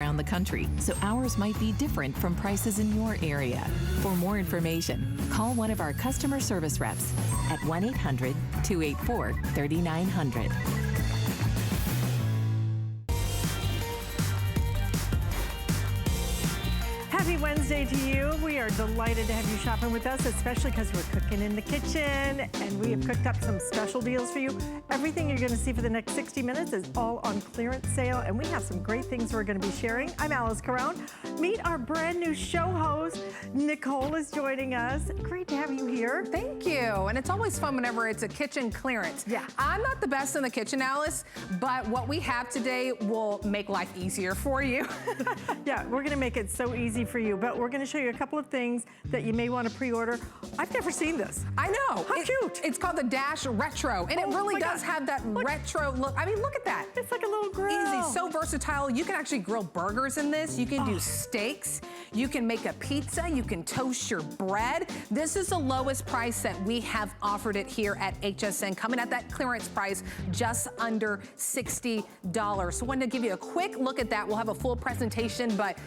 around the country, so ours might be different from prices in your area. For more information, call one of our customer service reps at 1-800-284-3900. Happy Wednesday to you. We are delighted to have you shopping with us, especially because we're cooking in the kitchen and we have cooked up some special deals for you. Everything you're going to see for the next 60 minutes is all on clearance sale, and we have some great things we're going to be sharing. I'm Alice Carone. Meet our brand new show host. Nicole is joining us. Great to have you here. Thank you. And it's always fun whenever it's a kitchen clearance. Yeah. I'm not the best in the kitchen, Alice, but what we have today will make life easier for you. Yeah, we're going to make it so easy for you, but we're going to show you a couple of things that you may want to pre-order. I've never seen this. I know. How cute. It's called the Dash Retro, and it really does have that retro look. I mean, look at that. It's like a little grill. Easy, so versatile. You can actually grill burgers in this. You can do steaks. You can make a pizza. You can toast your bread. This is the lowest price that we have offered it here at HSN, coming at that clearance price, just under $60. So I wanted to give you a quick look at that. We'll have a full presentation, but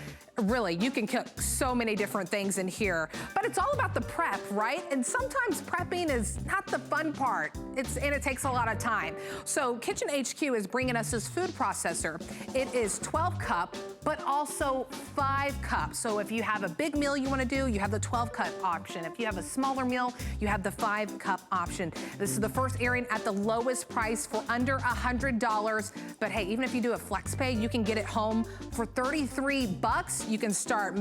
really, you can cook so many different things in here. But it's all about the prep, right? And sometimes prepping is not the fun part. And it takes a lot of time. So Kitchen HQ is bringing us this food processor. It is 12 cup, but also 5 cups. So if you have a big meal you want to do, you have the 12 cup option. If you have a smaller meal, you have the 5 cup option. This is the first airing at the lowest price for under $100. But hey, even if you do a flex pay, you can get it home for 33 bucks. You can start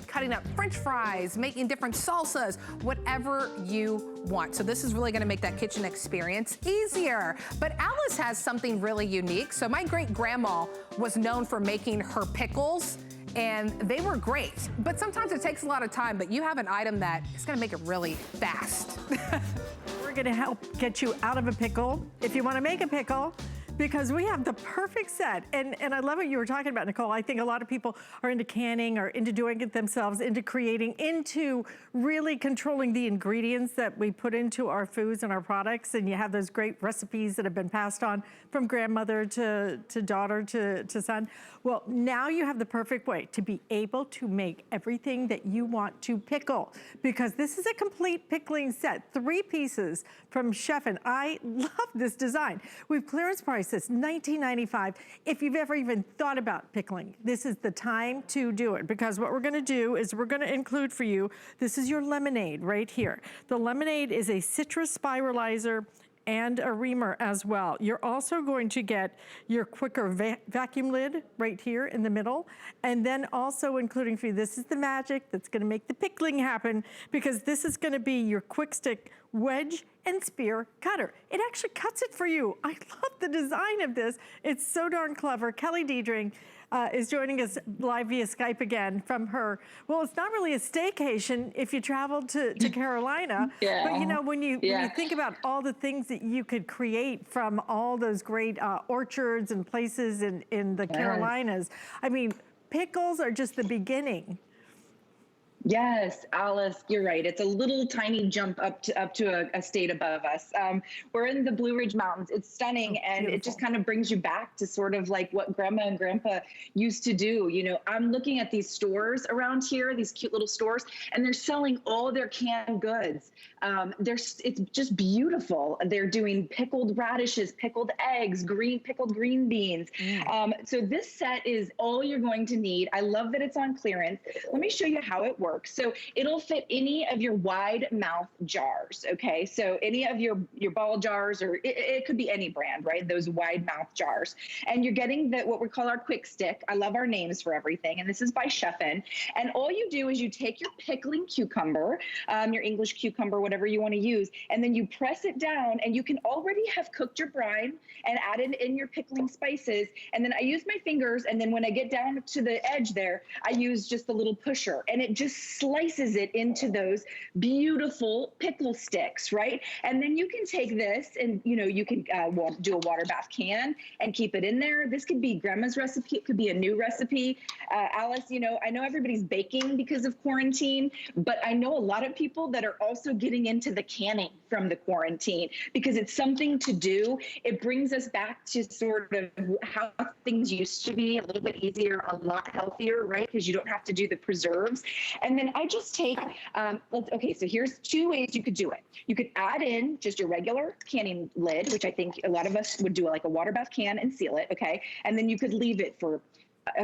cutting up French fries, making different salsas, whatever you want. So this is really gonna make that kitchen experience easier. But Alice has something really unique. So my great grandma was known for making her pickles, and they were great. But sometimes it takes a lot of time, but you have an item that is gonna make it really fast. We're gonna help get you out of a pickle if you wanna make a pickle, because we have the perfect set. And I love what you were talking about, Nicole. I think a lot of people are into canning or into doing it themselves, into creating, into really controlling the ingredients that we put into our foods and our products. And you have those great recipes that have been passed on from grandmother to daughter to son. Well, now you have the perfect way to be able to make everything that you want to pickle, because this is a complete pickling set, 3 pieces from Chefin. I love this design. We've clearance priced this $19.95. If you've ever even thought about pickling, this is the time to do it, because what we're gonna do is we're gonna include for you, this is your lemonade right here. The lemonade is a citrus spiralizer and a reamer as well. You're also going to get your quicker vacuum lid right here in the middle. And then also including for you, this is the magic that's gonna make the pickling happen, because this is gonna be your quick stick wedge and spear cutter. It actually cuts it for you. I love the design of this. It's so darn clever. Kelly Diedring is joining us live via Skype again from her, well, it's not really a staycation if you travel to Carolina, but you know, when you think about all the things that you could create from all those great orchards and places in the Carolinas, I mean, pickles are just the beginning. Yes, Alice, you're right. It's a little tiny jump up to a state above us. We're in the Blue Ridge Mountains. It's stunning, and it just kind of brings you back to sort of like what Grandma and Grandpa used to do. You know, I'm looking at these stores around here, these cute little stores, and they're selling all their canned goods. It's just beautiful. They're doing pickled radishes, pickled eggs, pickled green beans. So this set is all you're going to need. I love that it's on clearance. Let me show you how it works. So it'll fit any of your wide mouth jars, okay? So any of your ball jars, or it could be any brand, right? Those wide mouth jars. And you're getting what we call our quick stick. I love our names for everything. And this is by Chefin. And all you do is you take your pickling cucumber, your English cucumber, whatever you want to use, and then you press it down, and you can already have cooked your brine and added in your pickling spices. And then I use my fingers, and then when I get down to the edge there, I use just a little pusher, and it just slices it into those beautiful pickle sticks, right? And then you can take this and, you know, you can do a water bath can and keep it in there. This could be grandma's recipe. It could be a new recipe. Alice, you know, I know everybody's baking because of quarantine, but I know a lot of people that are also getting into the canning from the quarantine because it's something to do. It brings us back to sort of how things used to be, a little bit easier, a lot healthier, right? Because you don't have to do the preserves. And then I just take, okay, so here's 2 ways you could do it. You could add in just your regular canning lid, which I think a lot of us would do, like a water bath can, and seal it, okay? And then you could leave it for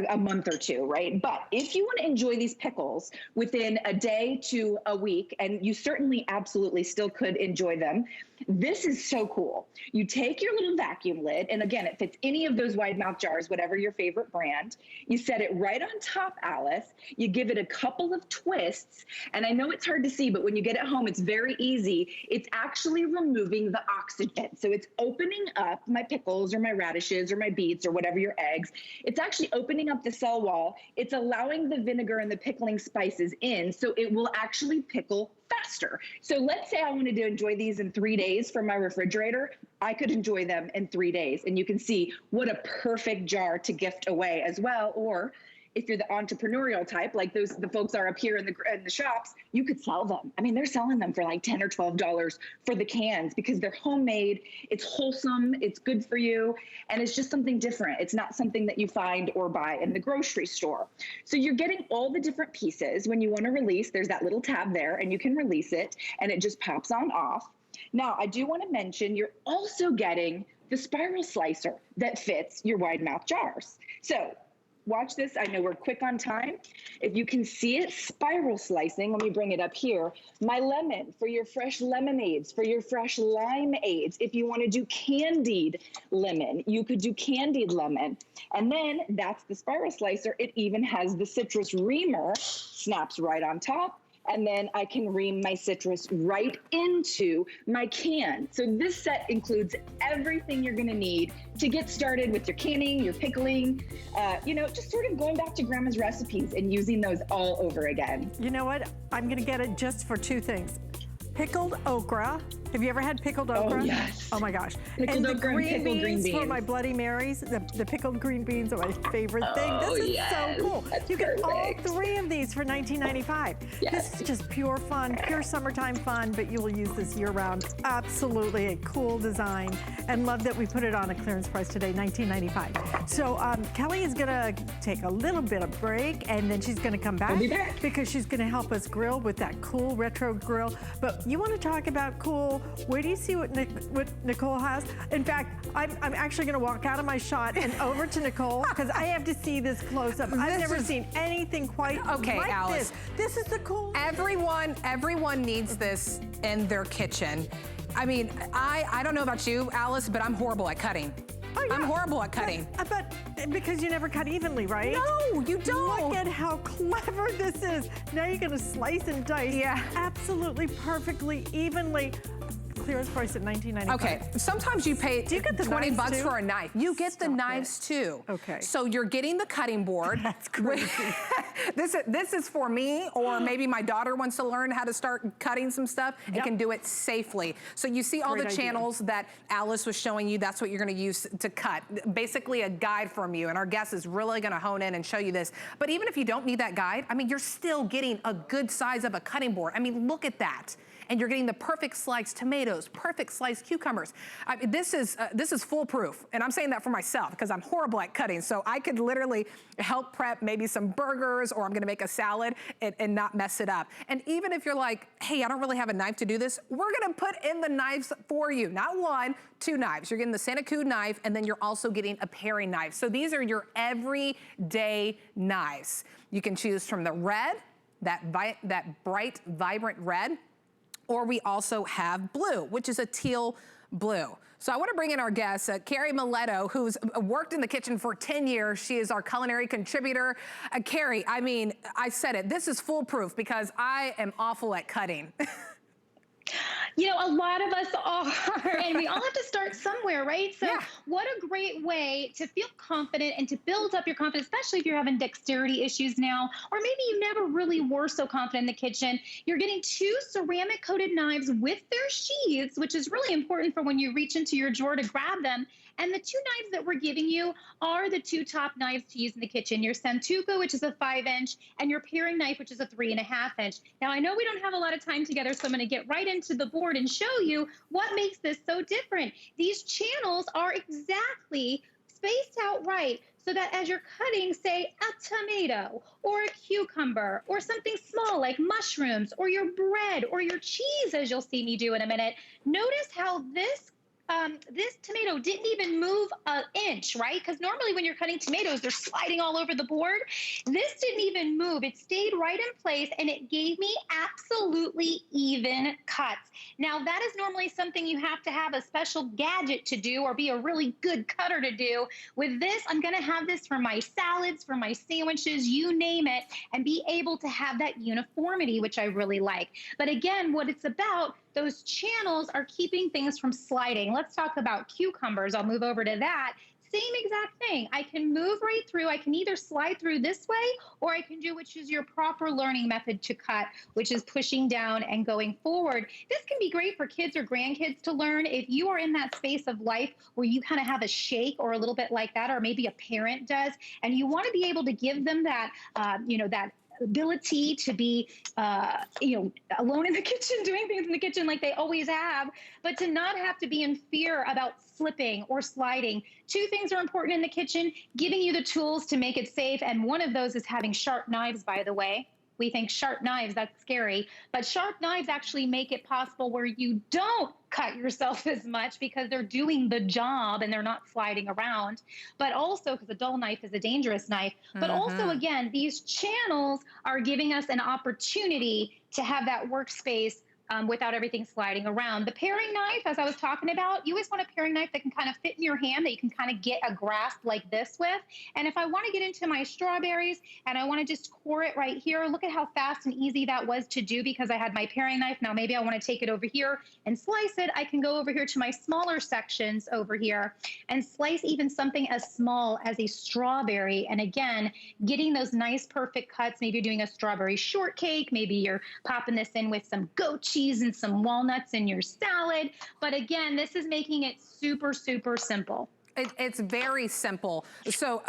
a month or two, right? But if you want to enjoy these pickles within a day to a week, and you certainly absolutely still could enjoy them, this is so cool. You take your little vacuum lid, and again, it fits any of those wide mouth jars, whatever your favorite brand. You set it right on top, Alice. You give it a couple of twists, and I know it's hard to see, but when you get it home, it's very easy. It's actually removing the oxygen. So it's opening up my pickles or my radishes or my beets or whatever your eggs. It's actually opening up the cell wall. It's allowing the vinegar and the pickling spices in, so it will actually pickle faster. So let's say I wanted to enjoy these in 3 days from my refrigerator. I could enjoy them in 3 days. And you can see what a perfect jar to gift away as well. Or if you're the entrepreneurial type, like the folks are up here in the shops, you could sell them. I mean, they're selling them for like $10 or $12 for the cans because they're homemade, it's wholesome, it's good for you, and it's just something different. It's not something that you find or buy in the grocery store. So you're getting all the different pieces. When you want to release, there's that little tab there, and you can release it, and it just pops on off. Now, I do want to mention you're also getting the spiral slicer that fits your wide mouth jars. So watch this. I know we're quick on time. If you can see it spiral slicing, let me bring it up here. My lemon for your fresh lemonades, for your fresh limeades. If you want to do candied lemon, you could do candied lemon. And then that's the spiral slicer. It even has the citrus reamer, snaps right on top. And then I can ream my citrus right into my can. So this set includes everything you're gonna need to get started with your canning, your pickling, you know, just sort of going back to grandma's recipes and using those all over again. You know what? I'm gonna get it just for 2 things. Pickled okra. Have you ever had pickled okra? Oh, yes. Oh my gosh. Pickled and the okra and pickled green beans. for my Bloody Marys, the pickled green beans are my favorite thing. This is so cool. That's you get all perfect. 3 of these for $19.95. Yes. This is just pure fun, pure summertime fun, but you will use this year round. Absolutely a cool design, and love that we put it on a clearance price today, $19.95. So Kelly is gonna take a little bit of break, and then she's gonna come back, We'll be back because she's gonna help us grill with that cool retro grill. But you wanna talk about cool, where do you see what Nicole has? In fact, I'm actually gonna walk out of my shot and over to Nicole, because I have to see this close up. I've never seen anything quite like Alice. this. This is the cool. Everyone needs this in their kitchen. I mean, I don't know about you, Alice, but I'm horrible at cutting. Oh, yeah. I'm horrible at cutting. But because you never cut evenly, right? No, you don't. Look at how clever this is. Now you're gonna slice and dice absolutely perfectly, evenly. Clearance price at $19.95. Okay, sometimes you pay Do you get the 20 knives bucks too? for a knife. You get the knives too. Okay. So you're getting the cutting board. That's crazy. This is for me, or maybe my daughter wants to learn how to start cutting some stuff and can do it safely. So you see all Great the idea. channels that Alice was showing you, that's what you're gonna use to cut. Basically a guide from you, and our guest is really gonna hone in and show you this. But even if you don't need that guide, I mean, you're still getting a good size of a cutting board. I mean, look at that. And you're getting the perfect sliced tomatoes, perfect sliced cucumbers. I mean, this is foolproof. And I'm saying that for myself because I'm horrible at cutting. So I could literally help prep maybe some burgers, or I'm gonna make a salad and not mess it up. And even if you're like, hey, I don't really have a knife to do this, we're gonna put in the knives for you. Not 1, 2 knives. You're getting the Santa Cruz knife, and then you're also getting a paring knife. So these are your everyday knives. You can choose from the red, that bright, vibrant red, or we also have blue, which is a teal blue. So I want to bring in our guest, Carrie Miletto, who's worked in the kitchen for 10 years. She is our culinary contributor. Carrie, I mean, I said it, this is foolproof because I am awful at cutting. You know, a lot of us are, and we all have to start somewhere, right? So what a great way to feel confident and to build up your confidence, especially if you're having dexterity issues now, or maybe you never really were so confident in the kitchen. You're getting 2 ceramic coated knives with their sheaths, which is really important for when you reach into your drawer to grab them. And the 2 knives that we're giving you are the 2 top knives to use in the kitchen. Your Santuku, which is a 5-inch, and your paring knife, which is a 3.5-inch. Now, I know we don't have a lot of time together, so I'm going to get right into the board and show you what makes this so different. These channels are exactly spaced out right so that as you're cutting, say, a tomato or a cucumber or something small like mushrooms or your bread or your cheese, as you'll see me do in a minute, notice how this tomato didn't even move an inch, right? Because normally when you're cutting tomatoes, they're sliding all over the board. This didn't even move. It stayed right in place, and it gave me absolutely even cuts. Now, that is normally something you have to have a special gadget to do or be a really good cutter to do. With this, I'm going to have this for my salads, for my sandwiches, you name it, and be able to have that uniformity, which I really like. But again, what it's about, those channels are keeping things from sliding. Let's talk about cucumbers. I'll move over to that. Same exact thing. I can move right through. I can either slide through this way, or I can do which is your proper learning method to cut, which is pushing down and going forward. This can be great for kids or grandkids to learn. If you are in that space of life where you kind of have a shake or a little bit like that, or maybe a parent does, and you want to be able to give them that, that ability to be, alone in the kitchen, doing things in the kitchen like they always have, but to not have to be in fear about slipping or sliding. 2 things are important in the kitchen: giving you the tools to make it safe. And one of those is having sharp knives, by the way. We think sharp knives, that's scary, but sharp knives actually make it possible where you don't cut yourself as much because they're doing the job and they're not sliding around. But also, because a dull knife is a dangerous knife, but also, again, these channels are giving us an opportunity to have that workspace without everything sliding around. The paring knife, as I was talking about, you always want a paring knife that can kind of fit in your hand, that you can kind of get a grasp like this with. And if I want to get into my strawberries and I want to just core it right here, look at how fast and easy that was to do because I had my paring knife. Now maybe I want to take it over here and slice it. I can go over here to my smaller sections over here and slice even something as small as a strawberry. And again, getting those nice perfect cuts. Maybe you're doing a strawberry shortcake. Maybe you're popping this in with some goat cheese and some walnuts in your salad. But again, this is making it super, super simple. It's very simple. So,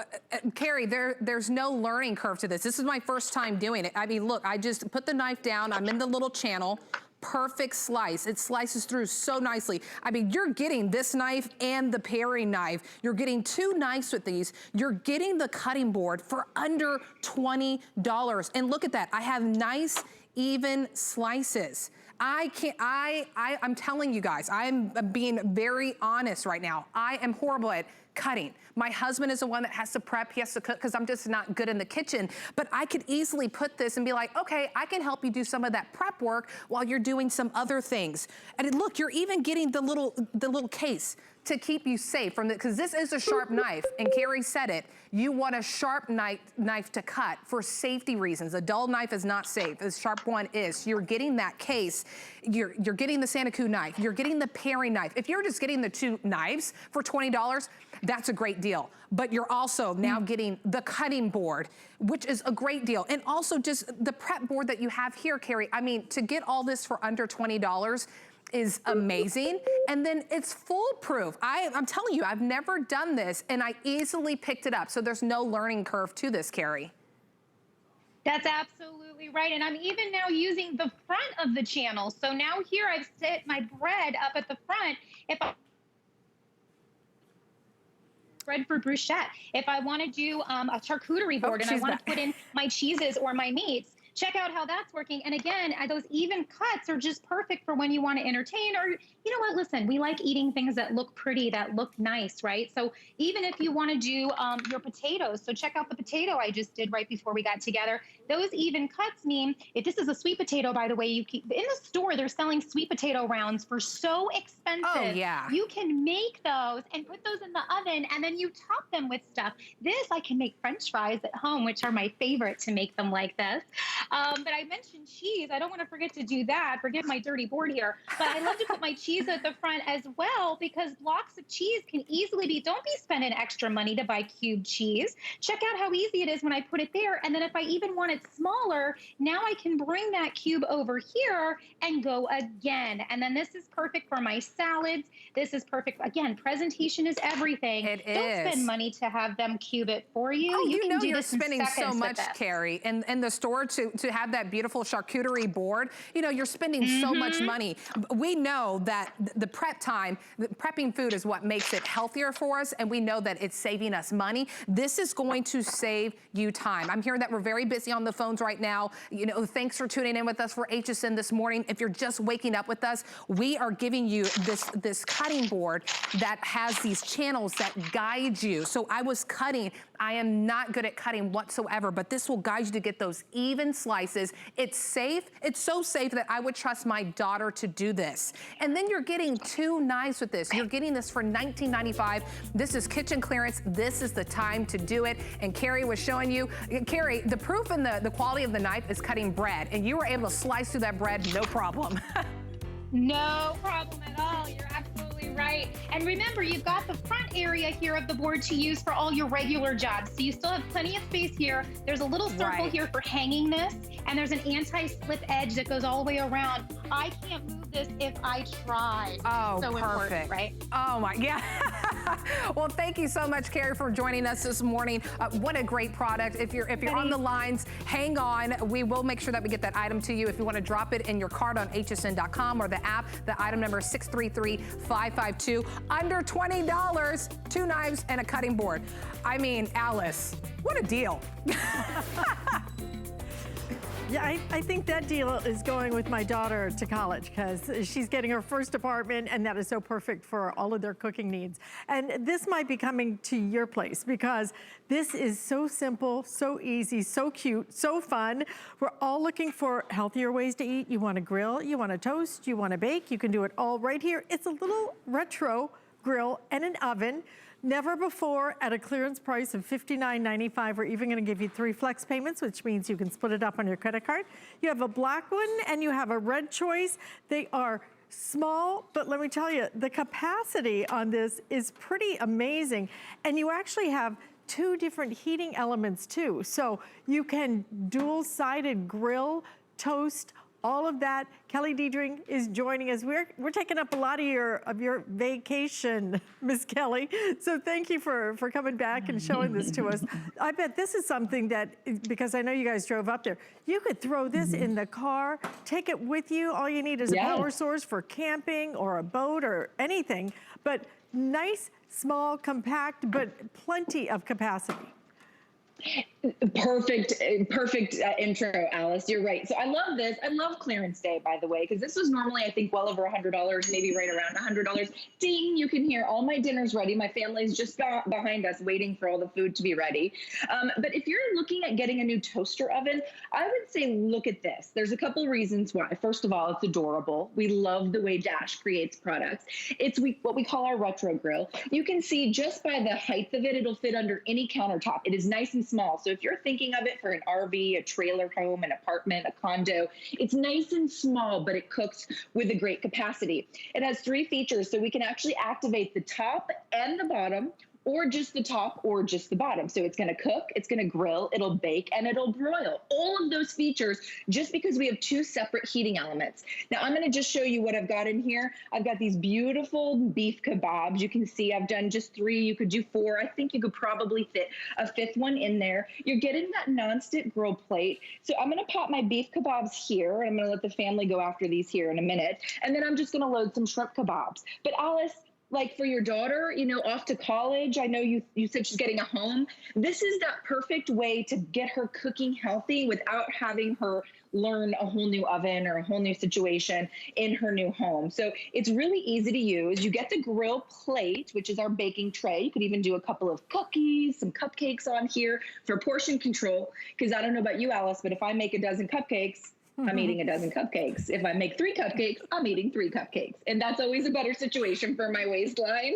Carrie, there's no learning curve to this. This is my first time doing it. I mean, look, I just put the knife down. I'm in the little channel. Perfect slice. It slices through so nicely. I mean, you're getting this knife and the paring knife. You're getting 2 knives with these. You're getting the cutting board for under $20. And look at that. I have nice, even slices. I'm telling you guys, I'm being very honest right now. I am horrible at cutting. My husband is the one that has to prep, he has to cook, because I'm just not good in the kitchen. But I could easily put this and be like, okay, I can help you do some of that prep work while you're doing some other things. And look, you're even getting the little case to keep you safe from the, because this is a sharp knife, and Carrie said it, you want a sharp knife to cut for safety reasons. A dull knife is not safe, a sharp one is. So you're getting that case, you're getting the Santuku knife, you're getting the paring knife. If you're just getting the 2 knives for $20, that's a great deal. But you're also now getting the cutting board, which is a great deal. And also just the prep board that you have here, Carrie. I mean, to get all this for under $20, is amazing. And then it's foolproof. I'm telling you, I've never done this and I easily picked it up. So there's no learning curve to this, Carrie. That's absolutely right. And I'm even now using the front of the channel. So now here I've set my bread up at the front. If I bread for bruschetta, if I want to do a charcuterie board and I want to put in my cheeses or my meats, check out how that's working. And again, those even cuts are just perfect for when you want to entertain, or you know what, listen, we like eating things that look pretty, that look nice, right? So even if you want to do your potatoes, so check out the potato I just did right before we got together. Those even cuts mean, if this is a sweet potato, by the way, in the store, they're selling sweet potato rounds for so expensive. Oh, yeah. You can make those and put those in the oven, and then you top them with stuff. This, I can make French fries at home, which are my favorite to make them like this. But I mentioned cheese. I don't want to forget to do that. Forgive my dirty board here. But I love to put my cheese at the front as well, because blocks of cheese can easily be, don't be spending extra money to buy cube cheese. Check out how easy it is when I put it there. And then if I even want it smaller, now I can bring that cube over here and go again. And then this is perfect for my salads. This is perfect. Again, presentation is everything. Don't spend money to have them cube it for you. Oh, you can do you're this in spending so seconds much, Carrie, in the store to have that beautiful charcuterie board. You know, you're spending so much money. We know that the prep time, prepping food is what makes it healthier for us, and we know that it's saving us money. This is going to save you time. I'm hearing that we're very busy on the phones right now. You know, thanks for tuning in with us for HSN this morning. If you're just waking up with us, we are giving you this cutting board that has these channels that guide you. So I was cutting. I am not good at cutting whatsoever, but this will guide you to get those even slices. It's safe. It's so safe that I would trust my daughter to do this. And then you're getting 2 knives with this. You're getting this for $19.95. This is kitchen clearance. This is the time to do it. And Carrie was showing you, Carrie, the proof in the quality of the knife is cutting bread, and you were able to slice through that bread, no problem. No problem at all. You're absolutely right. And remember, you've got the front area here of the board to use for all your regular jobs. So you still have plenty of space here. There's a little circle here for hanging this, and there's an anti-slip edge that goes all the way around. I can't move this if I try. Oh, so perfect. Right? Oh my, yeah. Well, thank you so much, Carrie, for joining us this morning. What a great product. If you're on the lines, hang on. We will make sure that we get that item to you. If you want to drop it in your cart on hsn.com or the app, the item number is 633552. Under $20, 2 knives and a cutting board. I mean, Alice, what a deal. Yeah, I think that deal is going with my daughter to college, because she's getting her first apartment, and that is so perfect for all of their cooking needs. And this might be coming to your place, because this is so simple, so easy, so cute, so fun. We're all looking for healthier ways to eat. You want to grill, you want to toast, you want to bake, you can do it all right here. It's a little retro grill and an oven. Never before at a clearance price of $59.95. We're even gonna give you 3 flex payments, which means you can split it up on your credit card. You have a black one and you have a red choice. They are small, but let me tell you, the capacity on this is pretty amazing. And you actually have 2 different heating elements too. So you can dual-sided grill, toast, all of that. Kelly Diedring is joining us. We're taking up a lot of your vacation, Miss Kelly. So thank you for coming back and showing this to us. I bet this is something that, because I know you guys drove up there, you could throw this in the car, take it with you. All you need is a power source for camping or a boat or anything. But nice, small, compact, but plenty of capacity. Perfect intro, Alice. You're right. So I love this. I love clearance day, by the way, because this was normally, I think, well over $100, maybe right around $100. Ding, you can hear all my dinner's ready. My family's just behind us waiting for all the food to be ready. But if you're looking at getting a new toaster oven, I would say look at this. There's a couple reasons why. First of all, it's adorable. We love the way Dash creates products. It's what we call our retro grill. You can see just by the height of it, it'll fit under any countertop. It is nice and small. So if you're thinking of it for an RV, a trailer home, an apartment, a condo, it's nice and small, but it cooks with a great capacity. It has 3 features, so we can actually activate the top and the bottom, or just the top or just the bottom. So it's gonna cook, it's gonna grill, it'll bake, and it'll broil. All of those features just because we have 2 separate heating elements. Now I'm gonna just show you what I've got in here. I've got these beautiful beef kebabs. You can see I've done just 3, you could do 4. I think you could probably fit a 5th one in there. You're getting that nonstick grill plate. So I'm gonna pop my beef kebabs here. I'm gonna let the family go after these here in a minute. And then I'm just gonna load some shrimp kebabs. But Alice, like for your daughter, you know, off to college, I know you said she's getting a home. This is that perfect way to get her cooking healthy without having her learn a whole new oven or a whole new situation in her new home. So it's really easy to use. You get the grill plate, which is our baking tray. You could even do a couple of cookies, some cupcakes on here for portion control. Because I don't know about you, Alice, but if I make a dozen cupcakes, I'm eating a dozen cupcakes. If I make 3 cupcakes, I'm eating 3 cupcakes. And that's always a better situation for my waistline.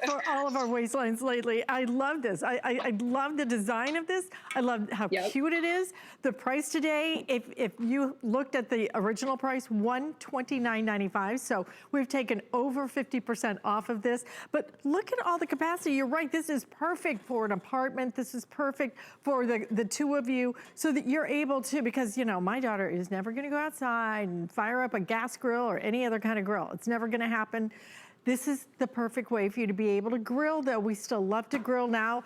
For all of our waistlines lately. I love this. I love the design of this. I love how cute it is. The price today, if you looked at the original price, $129.95. So we've taken over 50% off of this. But look at all the capacity. You're right. This is perfect for an apartment. This is perfect for the two of you so that you're able to, because, you know, my daughter is never going to go outside and fire up a gas grill or any other kind of grill. It's never going to happen. This is the perfect way for you to be able to grill, though. We still love to grill now.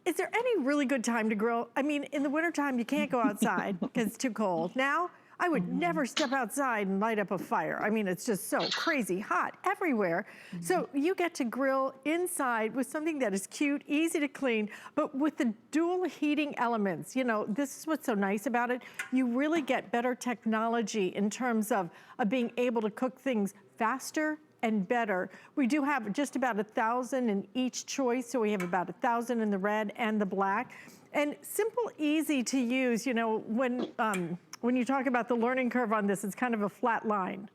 Is there any really good time to grill? I mean, in the wintertime, you can't go outside because it's too cold. Now, I would never step outside and light up a fire. I mean, it's just so crazy hot everywhere. So you get to grill inside with something that is cute, easy to clean, but with the dual heating elements. You know, this is what's so nice about it. You really get better technology in terms of being able to cook things faster and better. We do have just about 1,000 in each choice. So we have about 1,000 in the red and the black. And simple, easy to use. You know, when you talk about the learning curve on this, it's kind of a flat line.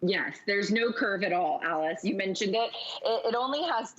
Yes, there's no curve at all, Alice. You mentioned it. It only has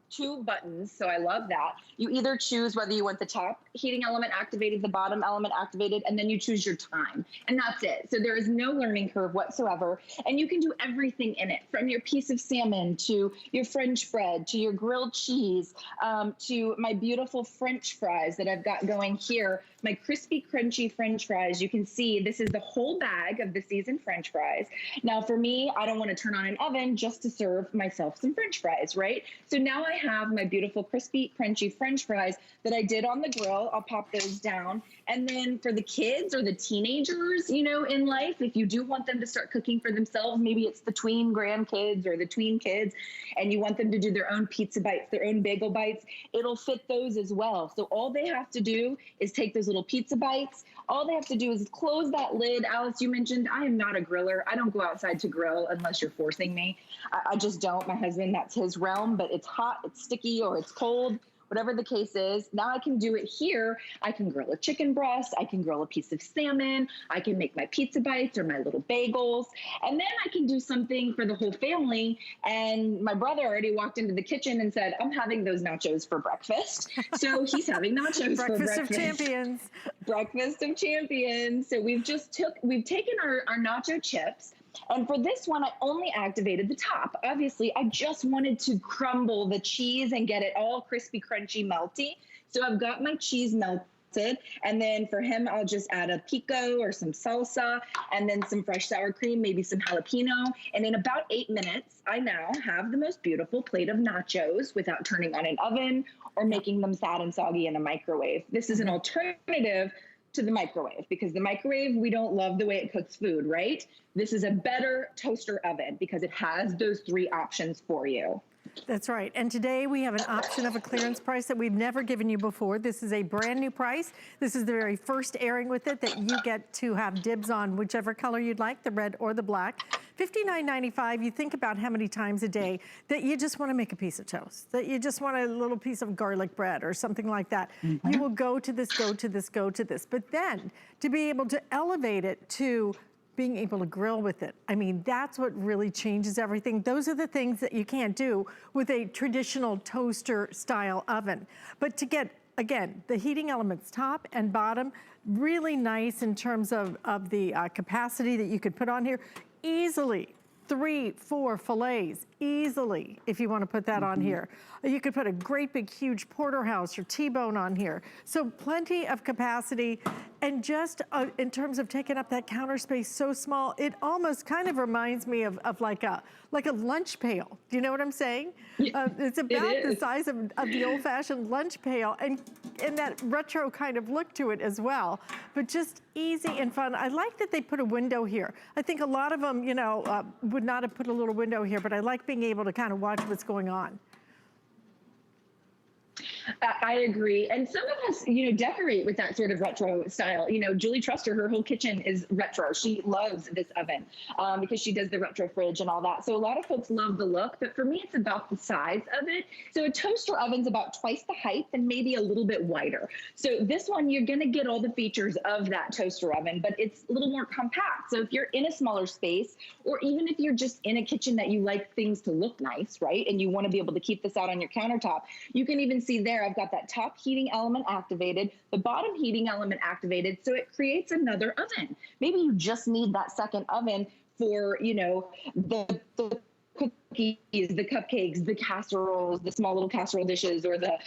2 buttons, so I love that. You either choose whether you want the top heating element activated, the bottom element activated, and then you choose your time. And that's it. So there is no learning curve whatsoever. And you can do everything in it, from your piece of salmon to your French bread, to your grilled cheese, to my beautiful French fries that I've got going here. My crispy, crunchy French fries. You can see this is the whole bag of the seasoned French fries. Now, for me, I don't want to turn on an oven just to serve myself some French fries, right? So now I have my beautiful crispy, crunchy French fries that I did on the grill. I'll pop those down. And then for the kids or the teenagers, you know, in life, if you do want them to start cooking for themselves, maybe it's the tween grandkids or the tween kids, and you want them to do their own pizza bites, their own bagel bites, it'll fit those as well. So all they have to do is take those little pizza bites. All they have to do is close that lid. Alice, you mentioned I am not a griller. I don't go outside to grill unless you're forcing me. I just don't. My husband, that's his realm, but it's hot, it's sticky, or it's cold. Whatever the case is, now I can do it here. I can grill a chicken breast. I can grill a piece of salmon. I can make my pizza bites or my little bagels. And then I can do something for the whole family. And my brother already walked into the kitchen and said, I'm having those nachos for breakfast. So he's having nachos for breakfast. Breakfast of champions. Breakfast of champions. So we've taken our nacho chips. And for this one, I only activated the top. Obviously, I just wanted to crumble the cheese and get it all crispy, crunchy, melty. So I've got my cheese melted. And then for him, I'll just add a pico or some salsa and then some fresh sour cream, maybe some jalapeno. And in about 8 minutes, I now have the most beautiful plate of nachos without turning on an oven or making them sad and soggy in a microwave. This is an alternative to the microwave, because the microwave, we don't love the way it cooks food, right? This is a better toaster oven because it has those 3 options for you. That's right. And today we have an option of a clearance price that we've never given you before. This is a brand new price. This is the very first airing with it that you get to have dibs on whichever color you'd like, the red or the black. $59.95, you think about how many times a day that you just want to make a piece of toast, that you just want a little piece of garlic bread or something like that. You will go to this, go to this, go to this. But then to be able to elevate it to being able to grill with it. I mean, that's what really changes everything. Those are the things that you can't do with a traditional toaster style oven. But to get, again, the heating elements top and bottom, really nice in terms of the capacity that you could put on here. Easily 3, 4 fillets, easily, if you want to put that on here. You could put a great big huge porterhouse or T-bone on here. So plenty of capacity, and just in terms of taking up that counter space so small, it almost kind of reminds me of like a lunch pail. Do you know what I'm saying? It's about the size of the old-fashioned lunch pail, and that retro kind of look to it as well, but just easy and fun. I like that they put a window here. I think a lot of them, you know, would not have put a little window here, but I like being able to kind of watch what's going on. I agree. And some of us, decorate with that sort of retro style. Julie Truster, her whole kitchen is retro. She loves this oven because she does the retro fridge and all that. So a lot of folks love the look, but for me, it's about the size of it. So a toaster oven's about twice the height and maybe a little bit wider. So this one, you're going to get all the features of that toaster oven, but it's a little more compact. So if you're in a smaller space, or even if you're just in a kitchen that you like things to look nice, right? And you want to be able to keep this out on your countertop, you can even see there, I've got that top heating element activated, the bottom heating element activated, so it creates another oven. Maybe you just need that second oven for, the cookies, the cupcakes, the casseroles, the small little casserole dishes, or the,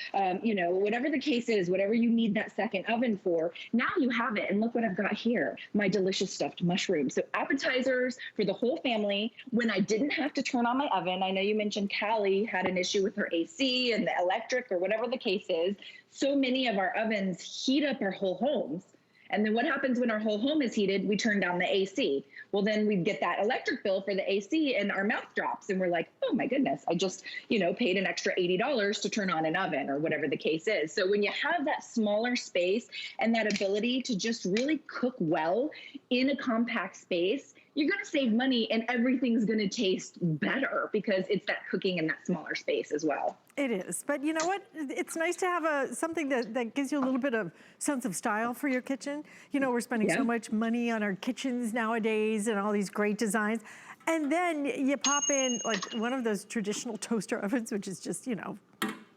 whatever the case is, whatever you need that second oven for, now you have it. And look what I've got here, my delicious stuffed mushrooms. So appetizers for the whole family when I didn't have to turn on my oven. I know you mentioned Callie had an issue with her AC and the electric or whatever the case is. So many of our ovens heat up our whole homes. And then what happens when our whole home is heated? We turn down the AC. Well, then we get that electric bill for the AC and our mouth drops. And we're like, oh my goodness, I just, paid an extra $80 to turn on an oven or whatever the case is. So when you have that smaller space and that ability to just really cook well in a compact space, you're going to save money and everything's going to taste better because it's that cooking in that smaller space as well. It is, but you know what? It's nice to have something that gives you a little bit of sense of style for your kitchen. We're spending so much money on our kitchens nowadays and all these great designs. And then you pop in like one of those traditional toaster ovens, which is just,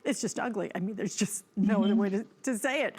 it's just ugly. I mean, there's just no other way to say it.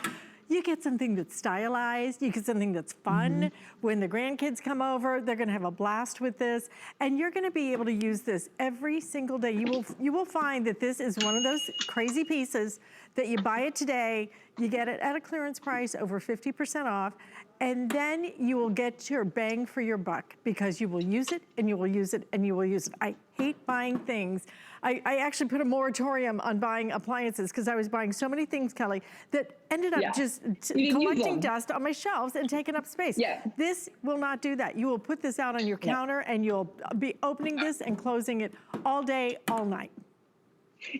You get something that's stylized, you get something that's fun. When the grandkids come over, they're gonna have a blast with this, and you're gonna be able to use this every single day. You will find that this is one of those crazy pieces that you buy it today, you get it at a clearance price, over 50% off, and then you will get your bang for your buck because you will use it and you will use it and you will use it. I hate buying things. I actually put a moratorium on buying appliances because I was buying so many things, Kelly, that ended up just collecting dust on my shelves and taking up space. This will not do that. You will put this out on your counter and you'll be opening this and closing it all day, all night.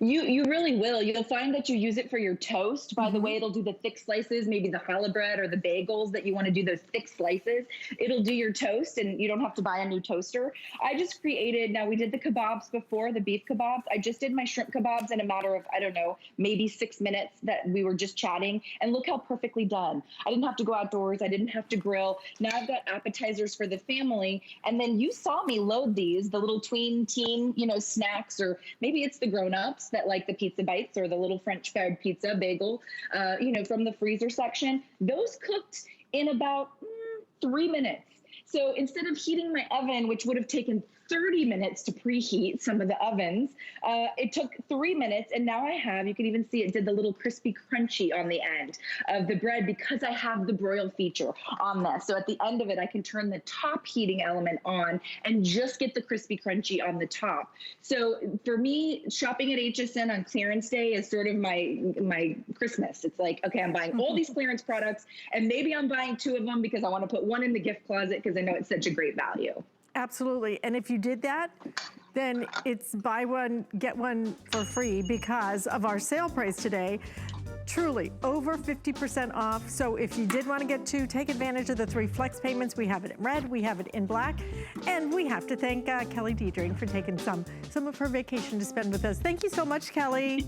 You really will. You'll find that you use it for your toast. By the way, it'll do the thick slices, maybe the challah bread or the bagels that you want to do those thick slices. It'll do your toast and you don't have to buy a new toaster. I just created, now we did the kebabs before, the beef kebabs. I just did my shrimp kebabs in a matter of, I don't know, maybe 6 minutes that we were just chatting. And look how perfectly done. I didn't have to go outdoors. I didn't have to grill. Now I've got appetizers for the family. And then you saw me load these, the little teen, snacks, or maybe it's the grown-ups that like the pizza bites or the little French fried pizza bagel, from the freezer section. Those cooked in about 3 minutes. So instead of heating my oven, which would have taken 30 minutes to preheat some of the ovens, it took 3 minutes, and now I have, you can even see it did the little crispy crunchy on the end of the bread because I have the broil feature on this. So at the end of it, I can turn the top heating element on and just get the crispy crunchy on the top. So for me, shopping at HSN on clearance day is sort of my Christmas. It's like, okay, I'm buying all these clearance products, and maybe I'm buying 2 of them because I want to put one in the gift closet because I know it's such a great value. Absolutely, and if you did that, then it's buy one, get one for free because of our sale price today. Truly, over 50% off. So if you did want to get 2, take advantage of the 3 flex payments. We have it in red, we have it in black, and we have to thank Kelly Diedring for taking some of her vacation to spend with us. Thank you so much, Kelly.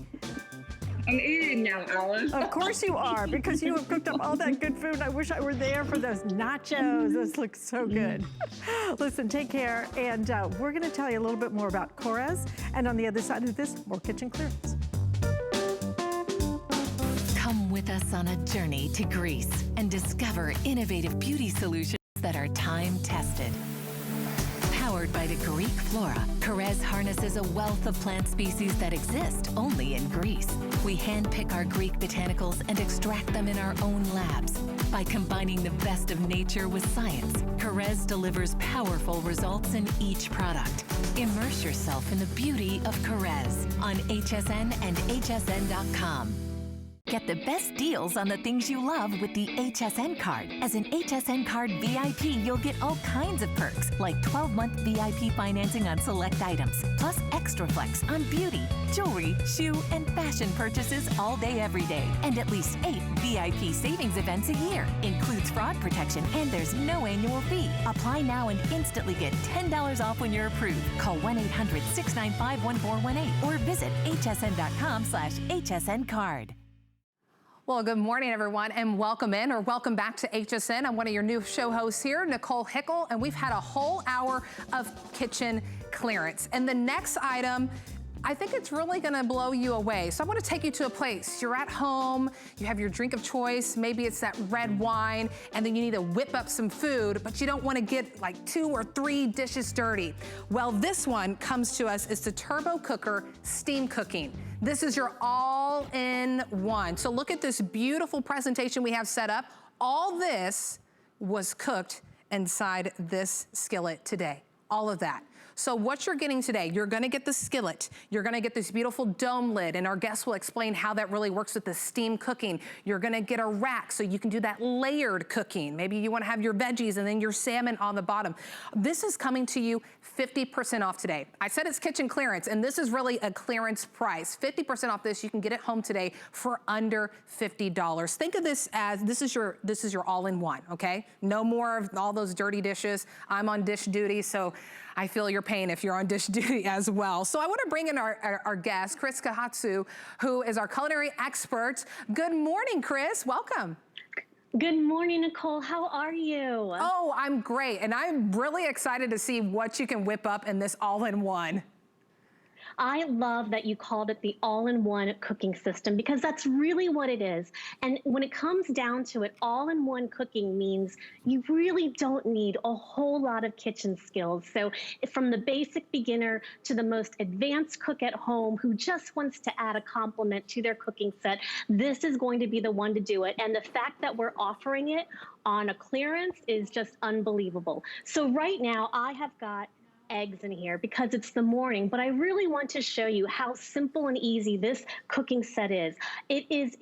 I'm eating now, Alice. Of course you are, because you have cooked up all that good food. I wish I were there for those nachos. Those look so good. Listen, take care, and we're going to tell you a little bit more about Korres, and on the other side of this, more kitchen clearance. Come with us on a journey to Greece and discover innovative beauty solutions that are time-tested. Powered by the Greek flora, Korres harnesses a wealth of plant species that exist only in Greece. We handpick our Greek botanicals and extract them in our own labs. By combining the best of nature with science, Korres delivers powerful results in each product. Immerse yourself in the beauty of Korres on HSN and hsn.com. Get the best deals on the things you love with the HSN card. As an HSN card VIP, you'll get all kinds of perks, like 12-month VIP financing on select items, plus extra flex on beauty, jewelry, shoe, and fashion purchases all day, every day. And at least 8 VIP savings events a year. Includes fraud protection, and there's no annual fee. Apply now and instantly get $10 off when you're approved. Call 1-800-695-1418 or visit hsn.com/HSN card. Well, good morning, everyone, and welcome in or welcome back to HSN. I'm one of your new show hosts here, Nicole Hickle, and we've had a whole hour of kitchen clearance. And the next item, I think it's really gonna blow you away. So I wanna take you to a place. You're at home, you have your drink of choice, maybe it's that red wine, and then you need to whip up some food, but you don't wanna get like 2 or 3 dishes dirty. Well, this one comes to us, it's the Turbo Cooker Steam Cooking. This is your all-in-one. So look at this beautiful presentation we have set up. All this was cooked inside this skillet today, all of that. So what you're getting today, you're gonna get the skillet, you're gonna get this beautiful dome lid, and our guests will explain how that really works with the steam cooking. You're gonna get a rack so you can do that layered cooking. Maybe you wanna have your veggies and then your salmon on the bottom. This is coming to you 50% off today. I said it's kitchen clearance, and this is really a clearance price. 50% off this, you can get it home today for under $50. Think of this as, this is your all-in-one, okay? No more of all those dirty dishes. I'm on dish duty, so I feel your pain if you're on dish duty as well. So I want to bring in our guest, Chris Kahatsu, who is our culinary expert. Good morning, Chris. Welcome. Good morning, Nicole. How are you? Oh, I'm great. And I'm really excited to see what you can whip up in this all-in-one. I love that you called it the all-in-one cooking system, because that's really what it is. And when it comes down to it, all-in-one cooking means you really don't need a whole lot of kitchen skills. So from the basic beginner to the most advanced cook at home who just wants to add a complement to their cooking set, this is going to be the one to do it. And the fact that we're offering it on a clearance is just unbelievable. So right now I have got eggs in here because it's the morning, but I really want to show you how simple and easy this cooking set is. It is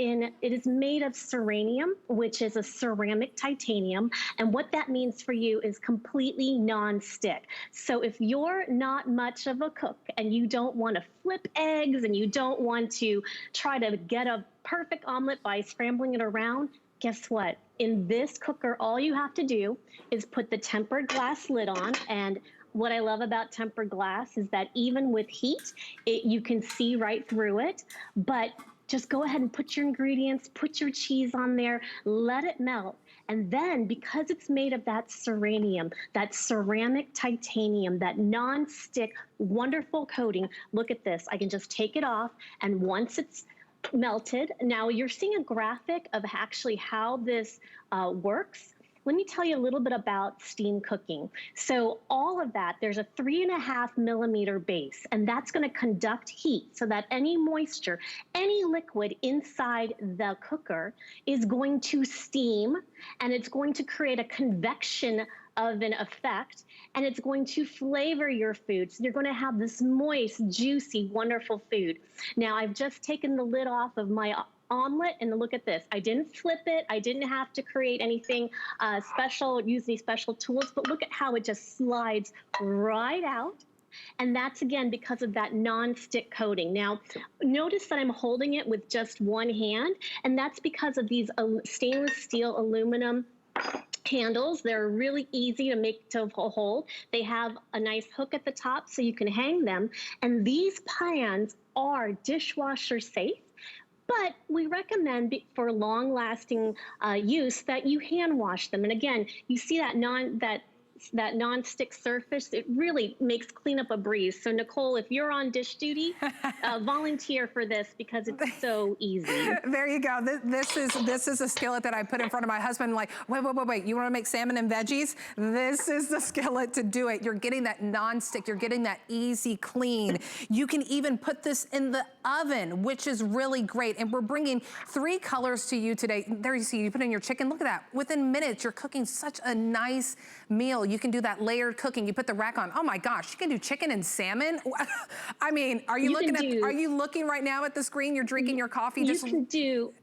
made of ceranium, which is a ceramic titanium, and what that means for you is completely non-stick. So if you're not much of a cook and you don't want to flip eggs and you don't want to try to get a perfect omelet by scrambling it around, guess what? In this cooker, all you have to do is put the tempered glass lid on, and what I love about tempered glass is that even with heat, you can see right through it, but just go ahead and put your ingredients, put your cheese on there, let it melt. And then because it's made of that ceranium, that ceramic titanium, that non-stick, wonderful coating, look at this. I can just take it off, and once it's melted, now you're seeing a graphic of actually how this works. Let me tell you a little bit about steam cooking. So all of that, there's a 3.5 millimeter base, and that's going to conduct heat so that any moisture, any liquid inside the cooker is going to steam, and it's going to create a convection of an effect, and it's going to flavor your food. So you're going to have this moist, juicy, wonderful food. Now, I've just taken the lid off of my omelet, and look at this. I didn't flip it. I didn't have to create anything special, use any special tools, but look at how it just slides right out. And that's, again, because of that non-stick coating. Now, notice that I'm holding it with just one hand, and that's because of these stainless steel aluminum handles. They're really easy to hold. They have a nice hook at the top so you can hang them. And these pans are dishwasher safe. But we recommend for long-lasting use that you hand wash them. And again, you see that non-stick surface, it really makes cleanup a breeze. So Nicole, if you're on dish duty, volunteer for this because it's so easy. There you go. This is a skillet that I put in front of my husband. Like, wait, you want to make salmon and veggies? This is the skillet to do it. You're getting that non-stick. You're getting that easy clean. You can even put this in the oven, which is really great. And we're bringing 3 colors to you today. There you see, you put in your chicken. Look at that. Within minutes, you're cooking such a nice meal. You can do that layered cooking. You put the rack on. Oh my gosh, you can do chicken and salmon. I mean, are you looking right now at the screen? You're drinking your coffee. You can do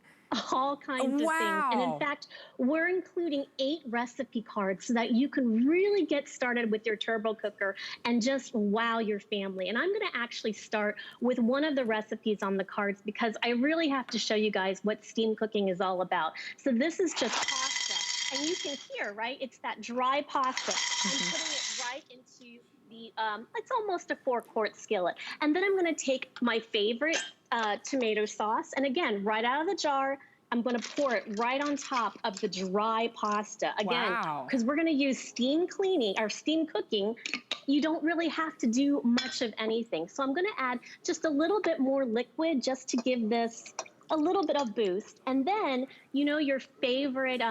all kinds of things. And in fact, we're including 8 recipe cards so that you can really get started with your turbo cooker and just wow your family. And I'm going to actually start with one of the recipes on the cards because I really have to show you guys what steam cooking is all about. So this is just pasta. And you can hear, right? It's that dry pasta. I'm putting it right into the, it's almost a 4-quart skillet. And then I'm going to take my favorite tomato sauce. And again, right out of the jar, I'm going to pour it right on top of the dry pasta. Again, because we're going to use steam cleaning or steam cooking, you don't really have to do much of anything. So I'm going to add just a little bit more liquid just to give this a little bit of boost. And then, you know, your favorite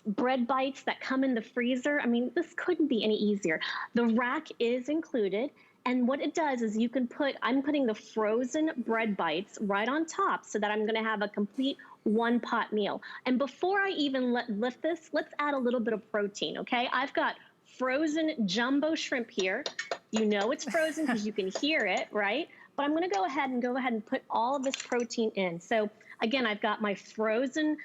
bread bites that come in the freezer. I mean, this couldn't be any easier. The rack is included. And what it does is you can put, I'm putting the frozen bread bites right on top so that I'm going to have a complete 1-pot meal. And before I even lift this, let's add a little bit of protein, okay? I've got frozen jumbo shrimp here. You know it's frozen because you can hear it, right? But I'm going to go ahead and put all of this protein in. So again, I've got my frozen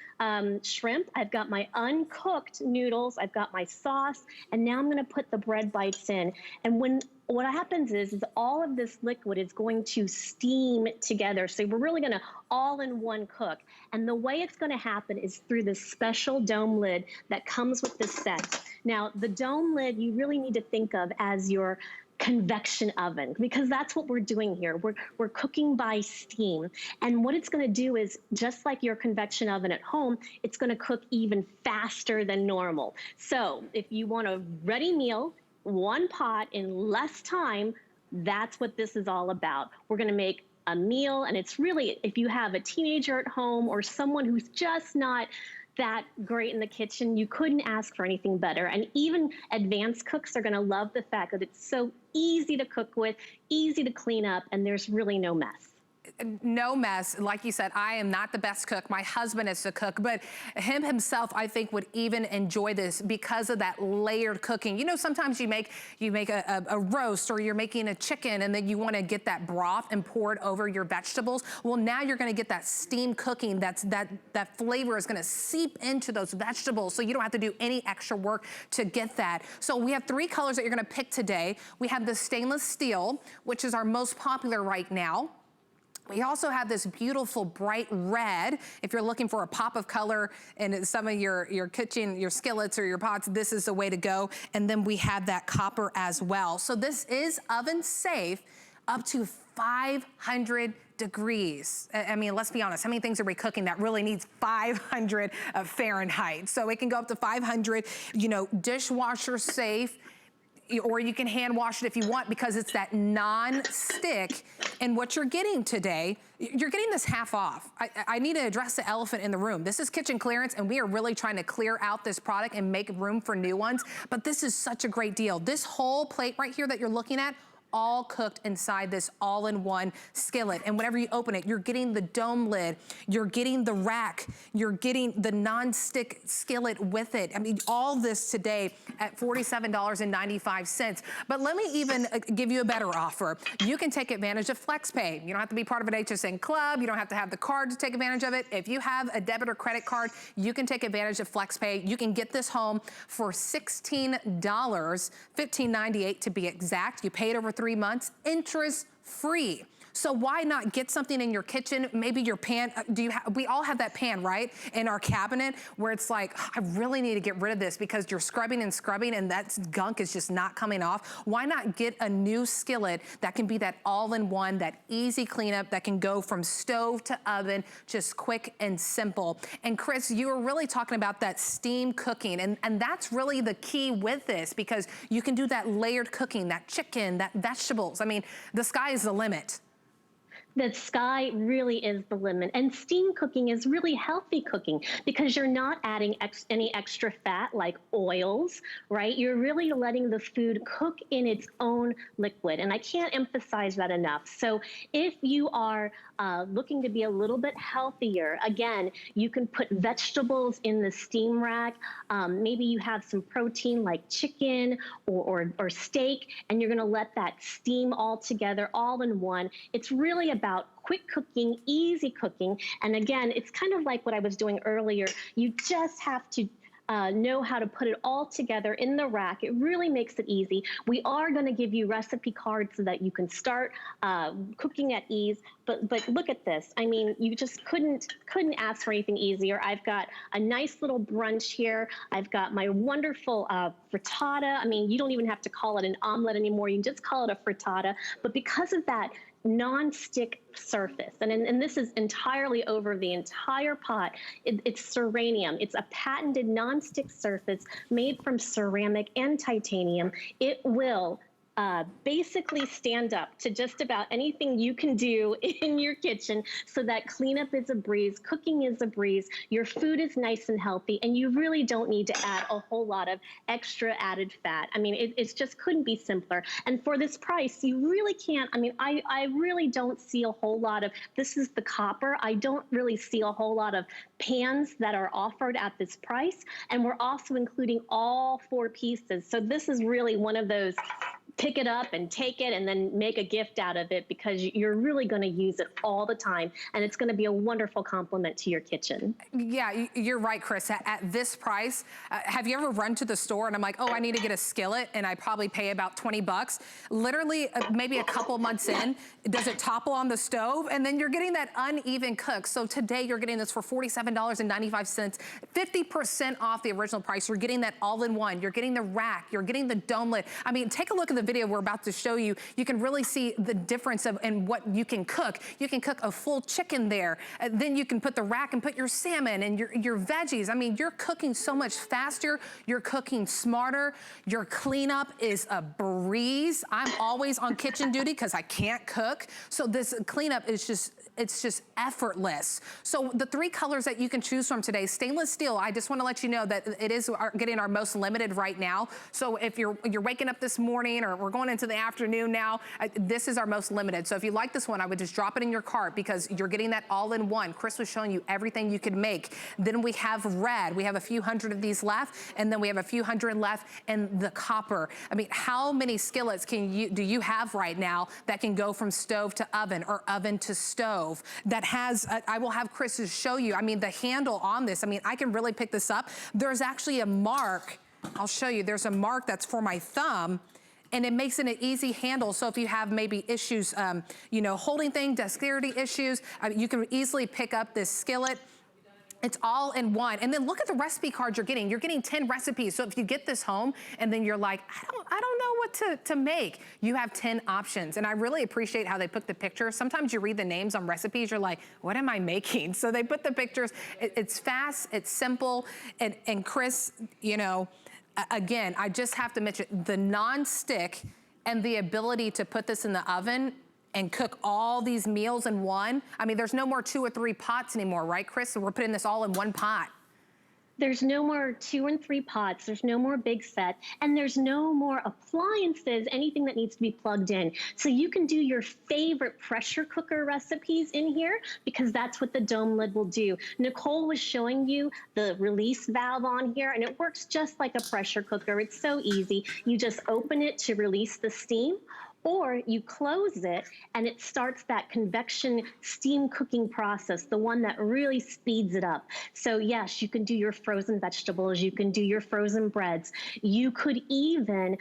shrimp, I've got my uncooked noodles, I've got my sauce, and now I'm going to put the bread bites in. And what happens is all of this liquid is going to steam together. So we're really going to all-in-one cook. And the way it's going to happen is through this special dome lid that comes with this set. Now, the dome lid you really need to think of as your convection oven, because that's what we're doing here. We're cooking by steam. And what it's going to do is, just like your convection oven at home, it's going to cook even faster than normal. So if you want a ready meal, 1 pot in less time, that's what this is all about. We're going to make a meal, and it's really, if you have a teenager at home or someone who's just not that great in the kitchen, you couldn't ask for anything better. And even advanced cooks are going to love the fact that it's so easy to cook with, easy to clean up, and there's really no mess. No mess. Like you said, I am not the best cook. My husband is the cook, but him himself, I think, would even enjoy this because of that layered cooking. You know, sometimes you make a roast, or you're making a chicken, and then you want to get that broth and pour it over your vegetables. Well, now you're going to get that steam cooking. That flavor is going to seep into those vegetables, so you don't have to do any extra work to get that. So we have 3 colors that you're going to pick today. We have the stainless steel, which is our most popular right now. We also have this beautiful bright red. If you're looking for a pop of color in some of your kitchen, your skillets or your pots, this is the way to go. And then we have that copper as well. So this is oven safe up to 500 degrees. I mean, let's be honest, how many things are we cooking that really needs 500 Fahrenheit? So it can go up to 500, you know, dishwasher safe, or you can hand wash it if you want, because it's that non-stick. And what you're getting today, you're getting this half off. I need to address the elephant in the room. This is kitchen clearance, and we are really trying to clear out this product and make room for new ones. But this is such a great deal. This whole plate right here that you're looking at, all cooked inside this all-in-one skillet. And whenever you open it, you're getting the dome lid, you're getting the rack, you're getting the non-stick skillet with it. I mean, all this today at $47.95. But let me even give you a better offer. You can take advantage of FlexPay. You don't have to be part of an HSN club. You don't have to have the card to take advantage of it. If you have a debit or credit card, you can take advantage of FlexPay. You can get this home for $16, $15.98 to be exact. You pay it over 3 months, interest free. So why not get something in your kitchen, maybe your pan, we all have that pan, right? In our cabinet where it's like, I really need to get rid of this because you're scrubbing and that gunk is just not coming off. Why not get a new skillet that can be that all-in-one, that easy cleanup that can go from stove to oven, just quick and simple. And Chris, you were really talking about that steam cooking, and that's really the key with this, because you can do that layered cooking, that chicken, that vegetables. I mean, the sky is the limit. The sky really is the limit. And steam cooking is really healthy cooking because you're not adding any extra fat like oils, right? You're really letting the food cook in its own liquid. And I can't emphasize that enough. So if you are looking to be a little bit healthier, again, you can put vegetables in the steam rack. Maybe you have some protein like chicken or steak, and you're gonna let that steam all together, all in one. It's really about quick cooking, easy cooking. And again, it's kind of like what I was doing earlier. You just have to know how to put it all together in the rack. It really makes it easy. We are going to give you recipe cards so that you can start cooking at ease. But look at this. I mean, you just couldn't ask for anything easier. I've got a nice little brunch here. I've got my wonderful frittata. I mean, you don't even have to call it an omelet anymore. You can just call it a frittata. But because of that non-stick surface, and this is entirely over the entire pot, it's ceranium. It's a patented non-stick surface made from ceramic and titanium. It will basically stand up to just about anything you can do in your kitchen, so that cleanup is a breeze, cooking is a breeze, your food is nice and healthy, and you really don't need to add a whole lot of extra added fat. I mean, it just couldn't be simpler. And for this price, you really can't, I mean, I really don't see a whole lot of, this is the copper, I don't really see a whole lot of pans that are offered at this price. And we're also including all 4 pieces. So this is really one of those pick it up and take it and then make a gift out of it, because you're really going to use it all the time, and it's going to be a wonderful complement to your kitchen. Yeah, you're right, Chris. At this price, have you ever run to the store and I'm like, oh, I need to get a skillet, and I probably pay about 20 bucks. Literally, maybe a couple months in, does it topple on the stove? And then you're getting that uneven cook. So today you're getting this for $47.95, 50% off the original price. You're getting that all-in-one. You're getting the rack. You're getting the dome lid. I mean, take a look at the video we're about to show you. You can really see the difference in what you can cook. You can cook a full chicken there. Then you can put the rack and put your salmon and your veggies. I mean, you're cooking so much faster. You're cooking smarter. Your cleanup is a breeze. I'm always on kitchen duty because I can't cook. So this cleanup is just, it's just effortless. So the 3 colors that you can choose from today, stainless steel, I just want to let you know that it is getting our most limited right now. So if you're waking up this morning, or we're going into the afternoon now, this is our most limited. So if you like this one, I would just drop it in your cart, because you're getting that all-in-one. Chris was showing you everything you could make. Then we have red. We have a few hundred of these left, and then we have a few hundred left in the copper. I mean, how many skillets do you have right now that can go from stove to oven, or oven to stove? That has, I will have Chris show you, I mean, the handle on this, I mean, I can really pick this up. There's actually a mark, I'll show you, there's a mark that's for my thumb, and it makes it an easy handle. So if you have maybe issues, you know, holding things, dexterity issues, you can easily pick up this skillet. It's all in one. And then look at the recipe card you're getting. You're getting 10 recipes. So if you get this home and then you're like, I don't know what to make, you have 10 options. And I really appreciate how they put the pictures. Sometimes you read the names on recipes, you're like, what am I making? So they put the pictures. It's fast, it's simple. And Chris, you know, again, I just have to mention the non-stick and the ability to put this in the oven and cook all these meals in one. I mean, there's no more 2 or 3 pots anymore, right, Chris? So we're putting this all in one pot. There's no more 2 and 3 pots. There's no more big set, and there's no more appliances, anything that needs to be plugged in. So you can do your favorite pressure cooker recipes in here, because that's what the dome lid will do. Nicole was showing you the release valve on here, and it works just like a pressure cooker. It's so easy. You just open it to release the steam, or you close it and it starts that convection steam cooking process, the one that really speeds it up. So yes, you can do your frozen vegetables, you can do your frozen breads. You could even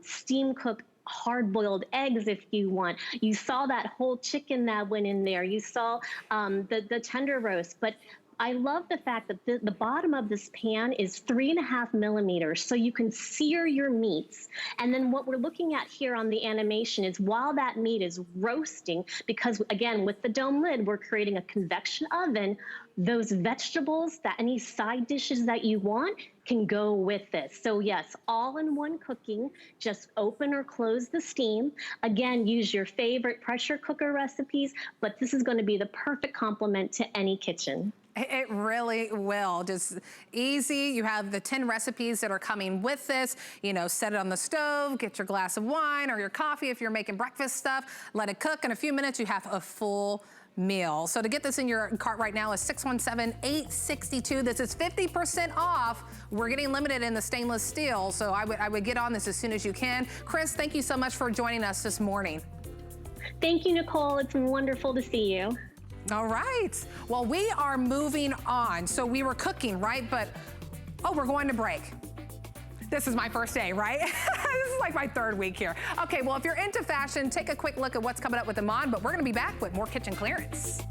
steam cook hard-boiled eggs if you want. You saw that whole chicken that went in there. You saw the tender roast, but I love the fact that the bottom of this pan is 3.5 millimeters, so you can sear your meats. And then what we're looking at here on the animation is while that meat is roasting, because again, with the dome lid, we're creating a convection oven, those vegetables, any side dishes that you want can go with this. So yes, all-in-one cooking, just open or close the steam. Again, use your favorite pressure cooker recipes, but this is going to be the perfect complement to any kitchen. It really will. Just easy. You have the 10 recipes that are coming with this. You know, set it on the stove, get your glass of wine or your coffee if you're making breakfast stuff. Let it cook. In a few minutes, you have a full meal. So to get this in your cart right now is $617-862. This is 50% off. We're getting limited in the stainless steel, so I would get on this as soon as you can. Chris, thank you so much for joining us this morning. Thank you, Nicole. It's wonderful to see you. All right. Well, we are moving on. So we were cooking, right? But, oh, we're going to break. This is my first day, right? This is like my third week here. Okay, well, if you're into fashion, take a quick look at what's coming up with Iman, but we're gonna be back with more kitchen clearance.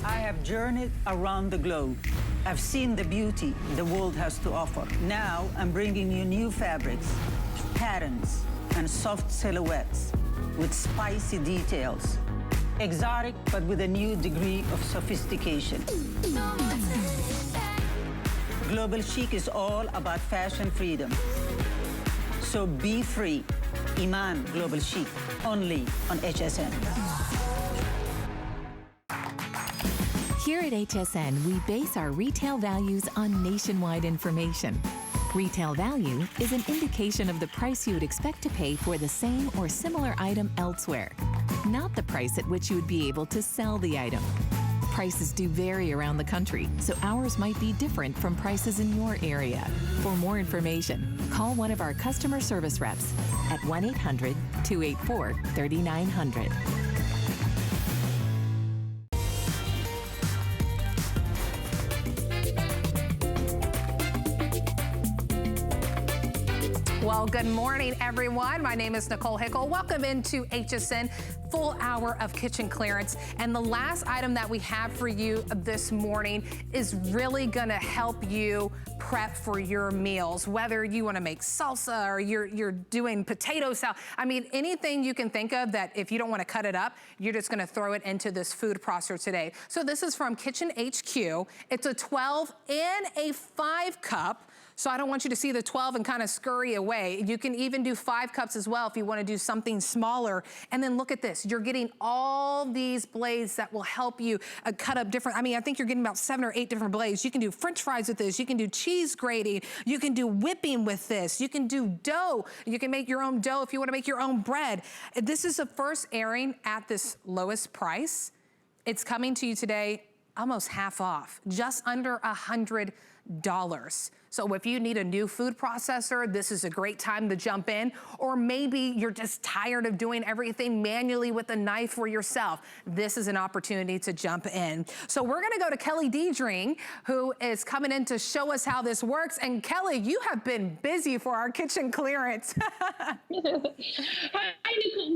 I have journeyed around the globe. I've seen the beauty the world has to offer. Now I'm bringing you new fabrics, patterns, and soft silhouettes with spicy details. Exotic, but with a new degree of sophistication. Global Chic is all about fashion freedom. So be free. Iman Global Chic, only on HSN. Here at HSN, we base our retail values on nationwide information. Retail value is an indication of the price you would expect to pay for the same or similar item elsewhere, not the price at which you would be able to sell the item. Prices do vary around the country, so ours might be different from prices in your area. For more information, call one of our customer service reps at 1-800-284-3900. Well, good morning, everyone. My name is Nicole Hickle. Welcome into HSN, full hour of kitchen clearance. And the last item that we have for you this morning is really gonna help you prep for your meals, whether you wanna make salsa or you're doing potato salad. I mean, anything you can think of that if you don't wanna cut it up, you're just gonna throw it into this food processor today. So this is from Kitchen HQ. It's a 12 and a 5 cup. So I don't want you to see the 12 and kind of scurry away. You can even do 5 cups as well if you want to do something smaller. And then look at this. You're getting all these blades that will help you cut up different. I mean, I think you're getting about 7 or 8 different blades. You can do French fries with this. You can do cheese grating. You can do whipping with this. You can do dough. You can make your own dough if you want to make your own bread. This is the first airing at this lowest price. It's coming to you today almost half off, just under $100. So if you need a new food processor, this is a great time to jump in. Or maybe you're just tired of doing everything manually with a knife for yourself. This is an opportunity to jump in. So we're gonna go to Kelly Diedring, who is coming in to show us how this works. And Kelly, you have been busy for our kitchen clearance. Hi, Nicole.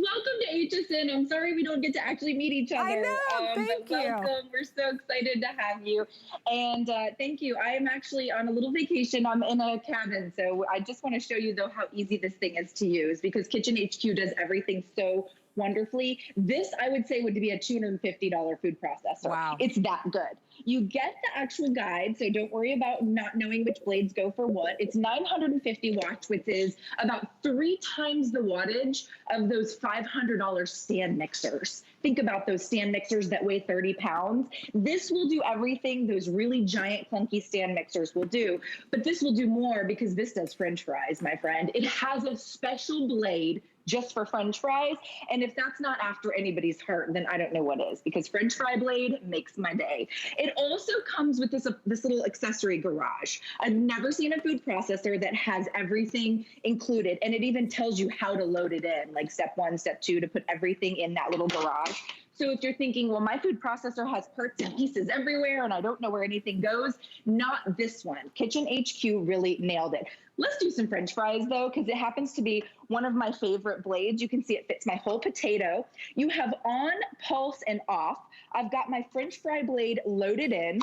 Welcome to HSN. I'm sorry we don't get to actually meet each other. I know, thank you. Welcome. We're so excited to have you. And thank you. I am actually on a little vacation. I'm in a cabin, so I just want to show you, though, how easy this thing is to use, because Kitchen HQ does everything so wonderfully. This, I would say, would be a $250 food processor. Wow. It's that good. You get the actual guide, so don't worry about not knowing which blades go for what. It's 950 watts, which is about 3 times the wattage of those $500 stand mixers. Think about those stand mixers that weigh 30 pounds. This will do everything those really giant, clunky stand mixers will do, but this will do more because this does French fries, my friend. It has a special blade just for French fries. And if that's not after anybody's heart, then I don't know what is, because French fry blade makes my day. It also comes with this little accessory garage. I've never seen a food processor that has everything included. And it even tells you how to load it in, like step 1, step 2, to put everything in that little garage. So if you're thinking, well, my food processor has parts and pieces everywhere and I don't know where anything goes, not this one. Kitchen HQ really nailed it. Let's do some French fries, though, because it happens to be one of my favorite blades. You can see it fits my whole potato. You have on, pulse, and off. I've got my French fry blade loaded in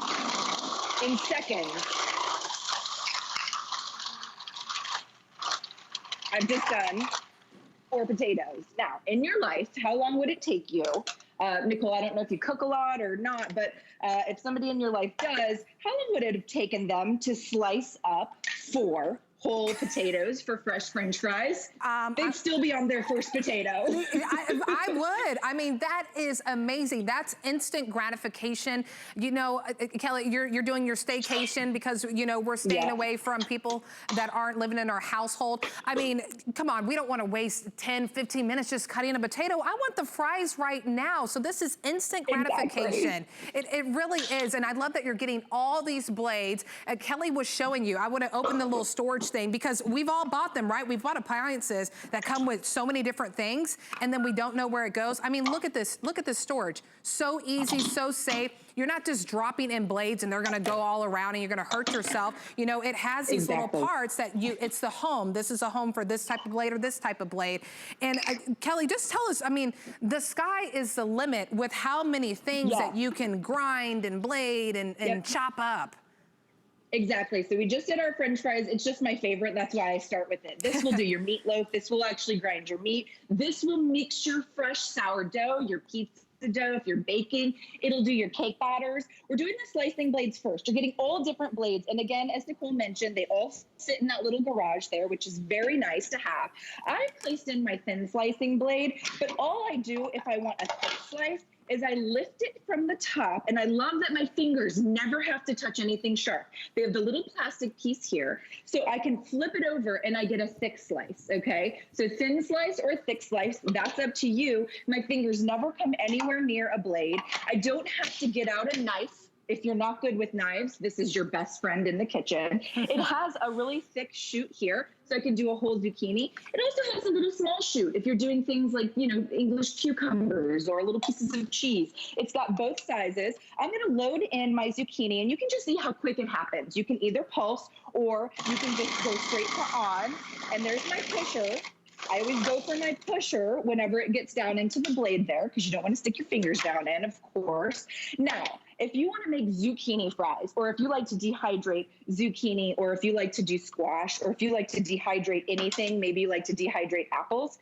seconds. I've just done 4 potatoes. Now, in your life, how long would it take you? Nicole, I don't know if you cook a lot or not, but if somebody in your life does, how long would it have taken them to slice up 4 whole potatoes for fresh French fries? They'd still be on their first potato. I would. I mean, that is amazing. That's instant gratification. You know, Kelly, you're doing your staycation because, you know, we're staying away from people that aren't living in our household. I mean, come on, we don't want to waste 10, 15 minutes just cutting a potato. I want the fries right now. So this is instant gratification. Exactly. It really is. And I love that you're getting all these blades. Kelly was showing you. I want to open the little storage thing, because we've all bought them, right? We've bought appliances that come with so many different things, and then we don't know where it goes. I mean, look at this storage. So easy, so safe. You're not just dropping in blades and they're gonna go all around and you're gonna hurt yourself. You know, it has these little parts that it's the home. This is a home for this type of blade or this type of blade. And Kelly, just tell us, I mean, the sky is the limit with how many things that you can grind and blade and chop up. Exactly. So we just did our French fries. It's just my favorite. That's why I start with it. This will do your meatloaf. This will actually grind your meat. This will mix your fresh sourdough, your pizza dough. If you're baking, it'll do your cake batters. We're doing the slicing blades first. You're getting all different blades. And again, as Nicole mentioned, they all sit in that little garage there, which is very nice to have. I placed in my thin slicing blade, but all I do if I want a thick slice is I lift it from the top, and I love that my fingers never have to touch anything sharp. They have the little plastic piece here, so I can flip it over and I get a thick slice, okay? So thin slice or thick slice, that's up to you. My fingers never come anywhere near a blade. I don't have to get out a knife. If you're not good with knives, this is your best friend in the kitchen. It has a really thick shoot here, so I can do a whole zucchini. It also has a little small shoot if you're doing things like, you know, English cucumbers or little pieces of cheese. It's got both sizes. I'm gonna load in my zucchini, and you can just see how quick it happens. You can either pulse or you can just go straight to on. And there's my pusher. I always go for my pusher whenever it gets down into the blade there, because you don't want to stick your fingers down in, of course. Now, if you want to make zucchini fries, or if you like to dehydrate zucchini, or if you like to do squash, or if you like to dehydrate anything, maybe you like to dehydrate apples,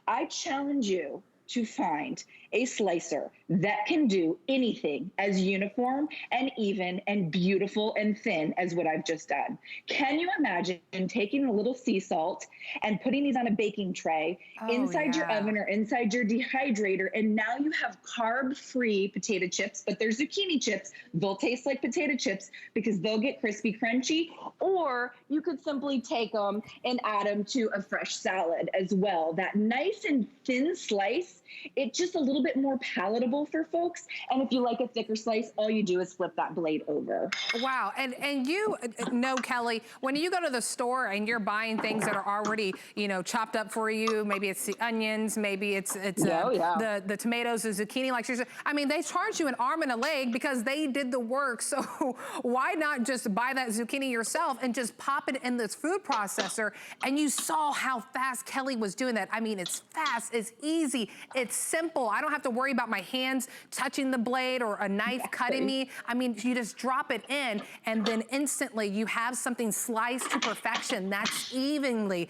I challenge you to find a slicer that can do anything as uniform and even and beautiful and thin as what I've just done. Can you imagine taking a little sea salt and putting these on a baking tray inside your oven or inside your dehydrator, and now you have carb-free potato chips, but they're zucchini chips. They'll taste like potato chips because they'll get crispy, crunchy, or you could simply take them and add them to a fresh salad as well. That nice and thin slice, it's just a little bit more palatable for folks. And if you like a thicker slice, all you do is flip that blade over. Wow, and you know, Kelly, when you go to the store and you're buying things that are already, you know, chopped up for you, maybe it's the onions, maybe it's the tomatoes, the zucchini, like she said. I mean, they charge you an arm and a leg because they did the work. So why not just buy that zucchini yourself and just pop it in this food processor? And you saw how fast Kelly was doing that. I mean, it's fast, it's easy, it's simple. I don't have to worry about my hands touching the blade or a knife cutting me. I mean, you just drop it in and then instantly you have something sliced to perfection that's evenly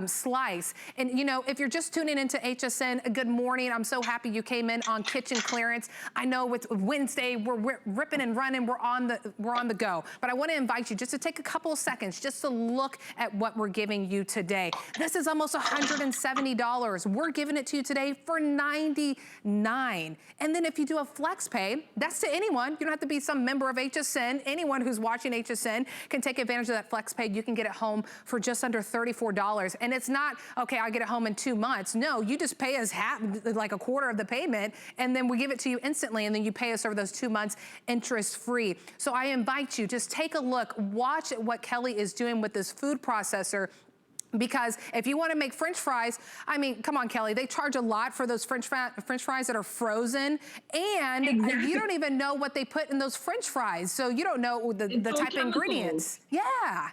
sliced. And you know, if you're just tuning into HSN, good morning. I'm so happy you came in on kitchen clearance. I know with Wednesday, we're ripping and running, we're on the go. But I want to invite you just to take a couple of seconds just to look at what we're giving you today. This is almost $170. We're giving it to you today for $99. And then if you do a flex pay, that's to anyone. You don't have to be some member of HSN. Anyone who's watching HSN can take advantage of that flex pay. You can get it home for just under $34. And it's not, okay, I'll get it home in 2 months. No, you just pay us half, like a quarter of the payment, and then we give it to you instantly, and then you pay us over those 2 months interest-free. So I invite you, just take a look, watch what Kelly is doing with this food processor. Because if you want to make French fries, I mean, come on, Kelly, they charge a lot for those French fries that are frozen, and you don't even know what they put in those French fries, so you don't know the type of ingredients. Yeah.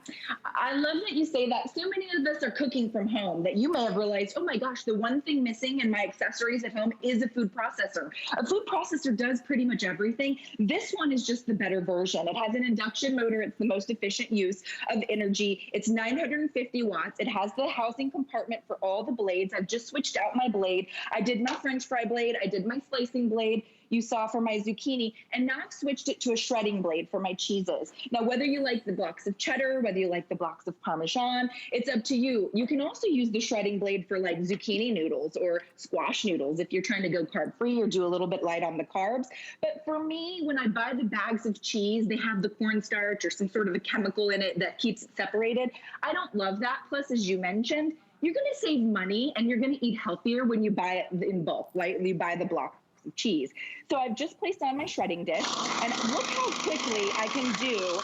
I love that you say that. So many of us are cooking from home that you may have realized, oh my gosh, the one thing missing in my accessories at home is a food processor. A food processor does pretty much everything. This one is just the better version. It has an induction motor. It's the most efficient use of energy. It's 950 watts. It has the housing compartment for all the blades. I've just switched out my blade. I did my French fry blade. I did my slicing blade you saw for my zucchini, and now I've switched it to a shredding blade for my cheeses. Now, whether you like the blocks of cheddar, whether you like the blocks of Parmesan, it's up to you. You can also use the shredding blade for like zucchini noodles or squash noodles if you're trying to go carb-free or do a little bit light on the carbs. But for me, when I buy the bags of cheese, they have the cornstarch or some sort of a chemical in it that keeps it separated. I don't love that. Plus, as you mentioned, you're going to save money and you're going to eat healthier when you buy it in bulk, right? You buy the block of cheese. So I've just placed on my shredding dish, and look how quickly I can do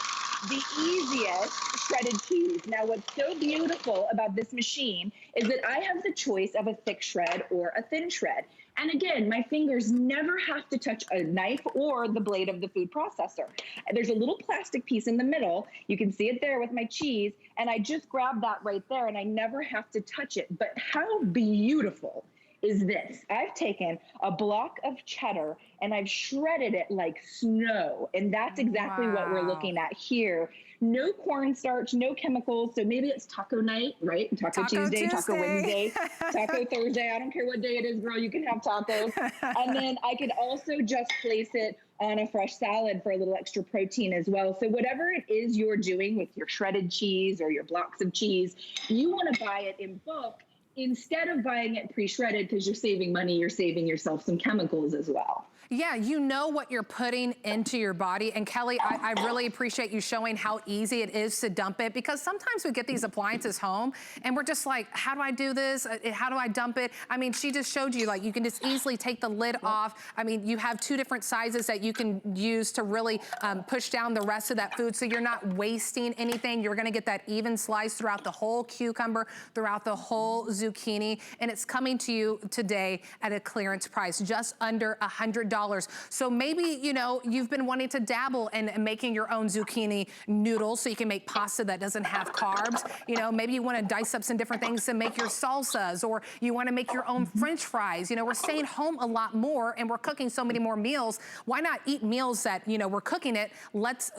the easiest shredded cheese. Now, what's so beautiful about this machine is that I have the choice of a thick shred or a thin shred. And again, my fingers never have to touch a knife or the blade of the food processor. There's a little plastic piece in the middle. You can see it there with my cheese. And I just grab that right there and I never have to touch it. But how beautiful is this? I've taken a block of cheddar and I've shredded it like snow. And that's exactly what we're looking at here. No cornstarch, no chemicals. So maybe it's taco night, right? Taco Tuesday, Taco Wednesday, Taco Thursday. I don't care what day it is, girl, you can have tacos. And then I could also just place it on a fresh salad for a little extra protein as well. So whatever it is you're doing with your shredded cheese or your blocks of cheese, you want to buy it in bulk instead of buying it pre-shredded, because you're saving money, you're saving yourself some chemicals as well. Yeah, you know what you're putting into your body. And Kelly, I really appreciate you showing how easy it is to dump it, because sometimes we get these appliances home and we're just like, how do I do this? How do I dump it? I mean, she just showed you, like, you can just easily take the lid off. I mean, you have 2 different sizes that you can use to really push down the rest of that food, so you're not wasting anything. You're gonna get that even slice throughout the whole cucumber, throughout the whole zucchini, and it's coming to you today at a clearance price, just under $100. So maybe, you know, you've been wanting to dabble in making your own zucchini noodles so you can make pasta that doesn't have carbs. You know, maybe you want to dice up some different things to make your salsas, or you want to make your own French fries. You know, we're staying home a lot more and we're cooking so many more meals. Why not eat meals that, you know, we're cooking it? Let's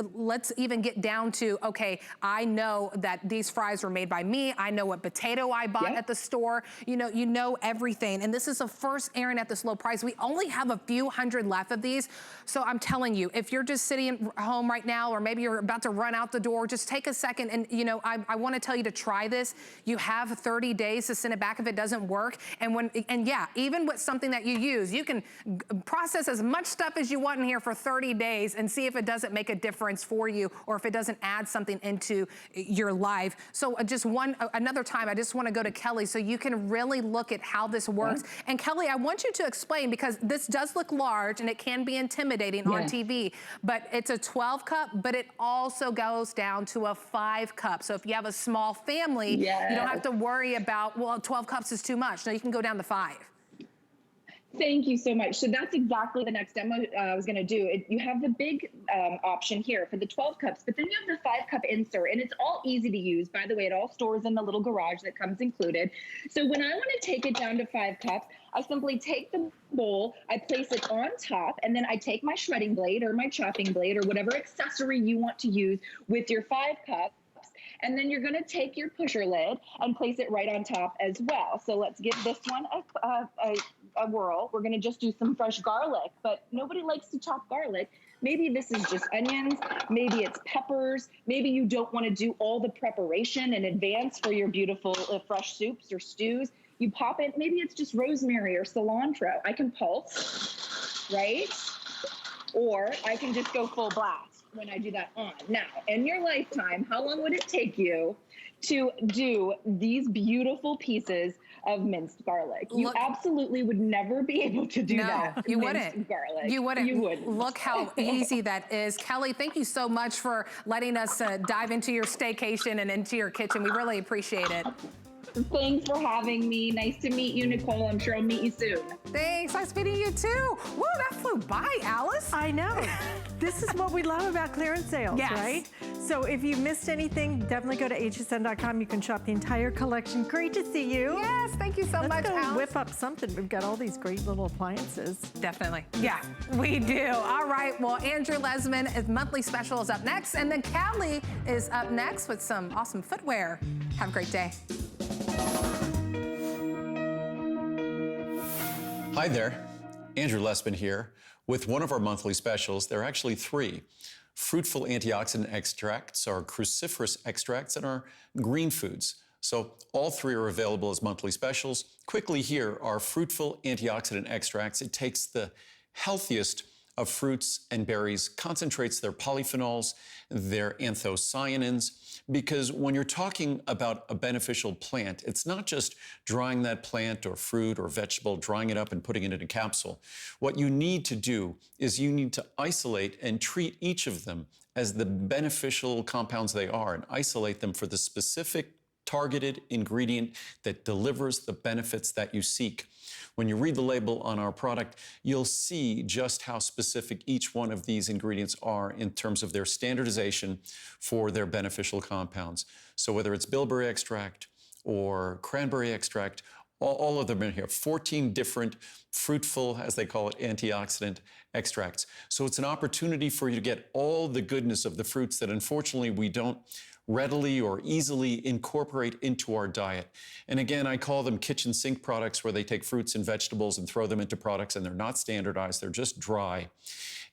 even get down to, okay, I know that these fries were made by me. I know what potato I bought at the store. You know everything. And this is the first airing at this low price. We only have a few hundred left of these. So I'm telling you, if you're just sitting home right now, or maybe you're about to run out the door, just take a second and, you know, I want to tell you to try this. You have 30 days to send it back if it doesn't work. And yeah, even with something that you use, you can process as much stuff as you want in here for 30 days and see if it doesn't make a difference for you, or if it doesn't add something into your life. So just another time, I just want to go to Kelly so you can really look at how this works. And Kelly, I want you to explain, because this does look large and it can be intimidating on TV, but it's a 12 cup, but it also goes down to a 5 cup. So if you have a small family, you don't have to worry about, well, 12 cups is too much. No, you can go down to 5. Thank you so much. So that's exactly the next demo I was going to do. You have the big option here for the 12 cups, but then you have the 5 cup insert, and it's all easy to use. By the way, it all stores in the little garage that comes included. So when I want to take it down to 5 cups, I simply take the bowl, I place it on top, and then I take my shredding blade or my chopping blade or whatever accessory you want to use with your 5 cups. And then you're going to take your pusher lid and place it right on top as well. So let's give this one a whirl. We're going to just do some fresh garlic, but nobody likes to chop garlic. Maybe this is just onions. Maybe it's peppers. Maybe you don't want to do all the preparation in advance for your beautiful fresh soups or stews. You pop it. Maybe it's just rosemary or cilantro. I can pulse, right? Or I can just go full blast when I do that on. Now, in your lifetime, how long would it take you to do these beautiful pieces of minced garlic? You absolutely would never be able to do that. You wouldn't. Garlic. You wouldn't. You wouldn't. Look how easy that is. Kelly, thank you so much for letting us dive into your staycation and into your kitchen. We really appreciate it. Thanks for having me. Nice to meet you, Nicole. I'm sure I'll meet you soon. Thanks. Nice meeting you too. Woo, that flew by, Alice. I know. This is what we love about clearance sales, right? So if you missed anything, definitely go to hsn.com. You can shop the entire collection. Great to see you. Yes, thank you so much, Let's go Alice. whip up something. We've got all these great little appliances. Definitely. Yeah, we do. All right. Well, Andrew Lessman, his monthly special is up next. And then Callie is up next with some awesome footwear. Have a great day. Hi there, Andrew Lessman here with one of our monthly specials. There are actually 3. Fruitful antioxidant extracts, our cruciferous extracts, and our green foods. So all 3 are available as monthly specials. Quickly here are fruitful antioxidant extracts. It takes the healthiest of fruits and berries, concentrates their polyphenols, their anthocyanins, because when you're talking about a beneficial plant, it's not just drying that plant or fruit or vegetable, drying it up and putting it in a capsule. What you need to do is you need to isolate and treat each of them as the beneficial compounds they are and isolate them for the specific targeted ingredient that delivers the benefits that you seek. When you read the label on our product, you'll see just how specific each one of these ingredients are in terms of their standardization for their beneficial compounds. So whether it's bilberry extract or cranberry extract, all of them are in here. 14 different fruitful, as they call it, antioxidant extracts. So it's an opportunity for you to get all the goodness of the fruits that unfortunately we don't readily or easily incorporate into our diet. And again, I call them kitchen sink products, where they take fruits and vegetables and throw them into products, and they're not standardized, they're just dry.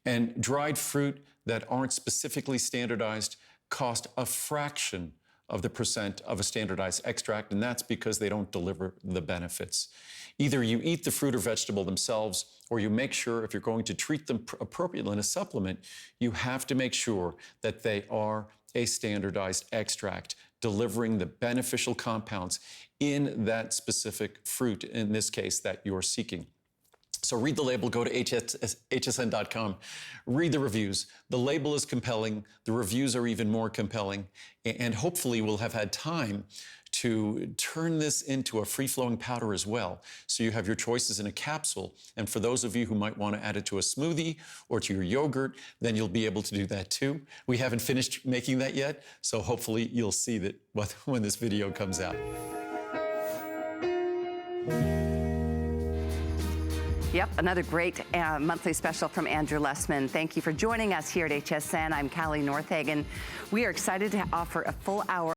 And dried fruit that aren't specifically standardized cost a fraction of the percent of a standardized extract, and that's because they don't deliver the benefits. Either you eat the fruit or vegetable themselves, or you make sure, if you're going to treat them appropriately in a supplement, you have to make sure that they are a standardized extract, delivering the beneficial compounds in that specific fruit, in this case, that you're seeking. So read the label, go to hsn.com, read the reviews. The label is compelling, the reviews are even more compelling, and hopefully we'll have had time to turn this into a free-flowing powder as well. So you have your choices in a capsule, and for those of you who might want to add it to a smoothie or to your yogurt, then you'll be able to do that too. We haven't finished making that yet, so hopefully you'll see that when this video comes out. Yep, another great monthly special from Andrew Lessman. Thank you for joining us here at HSN. I'm Callie Northagen. We are excited to offer a full hour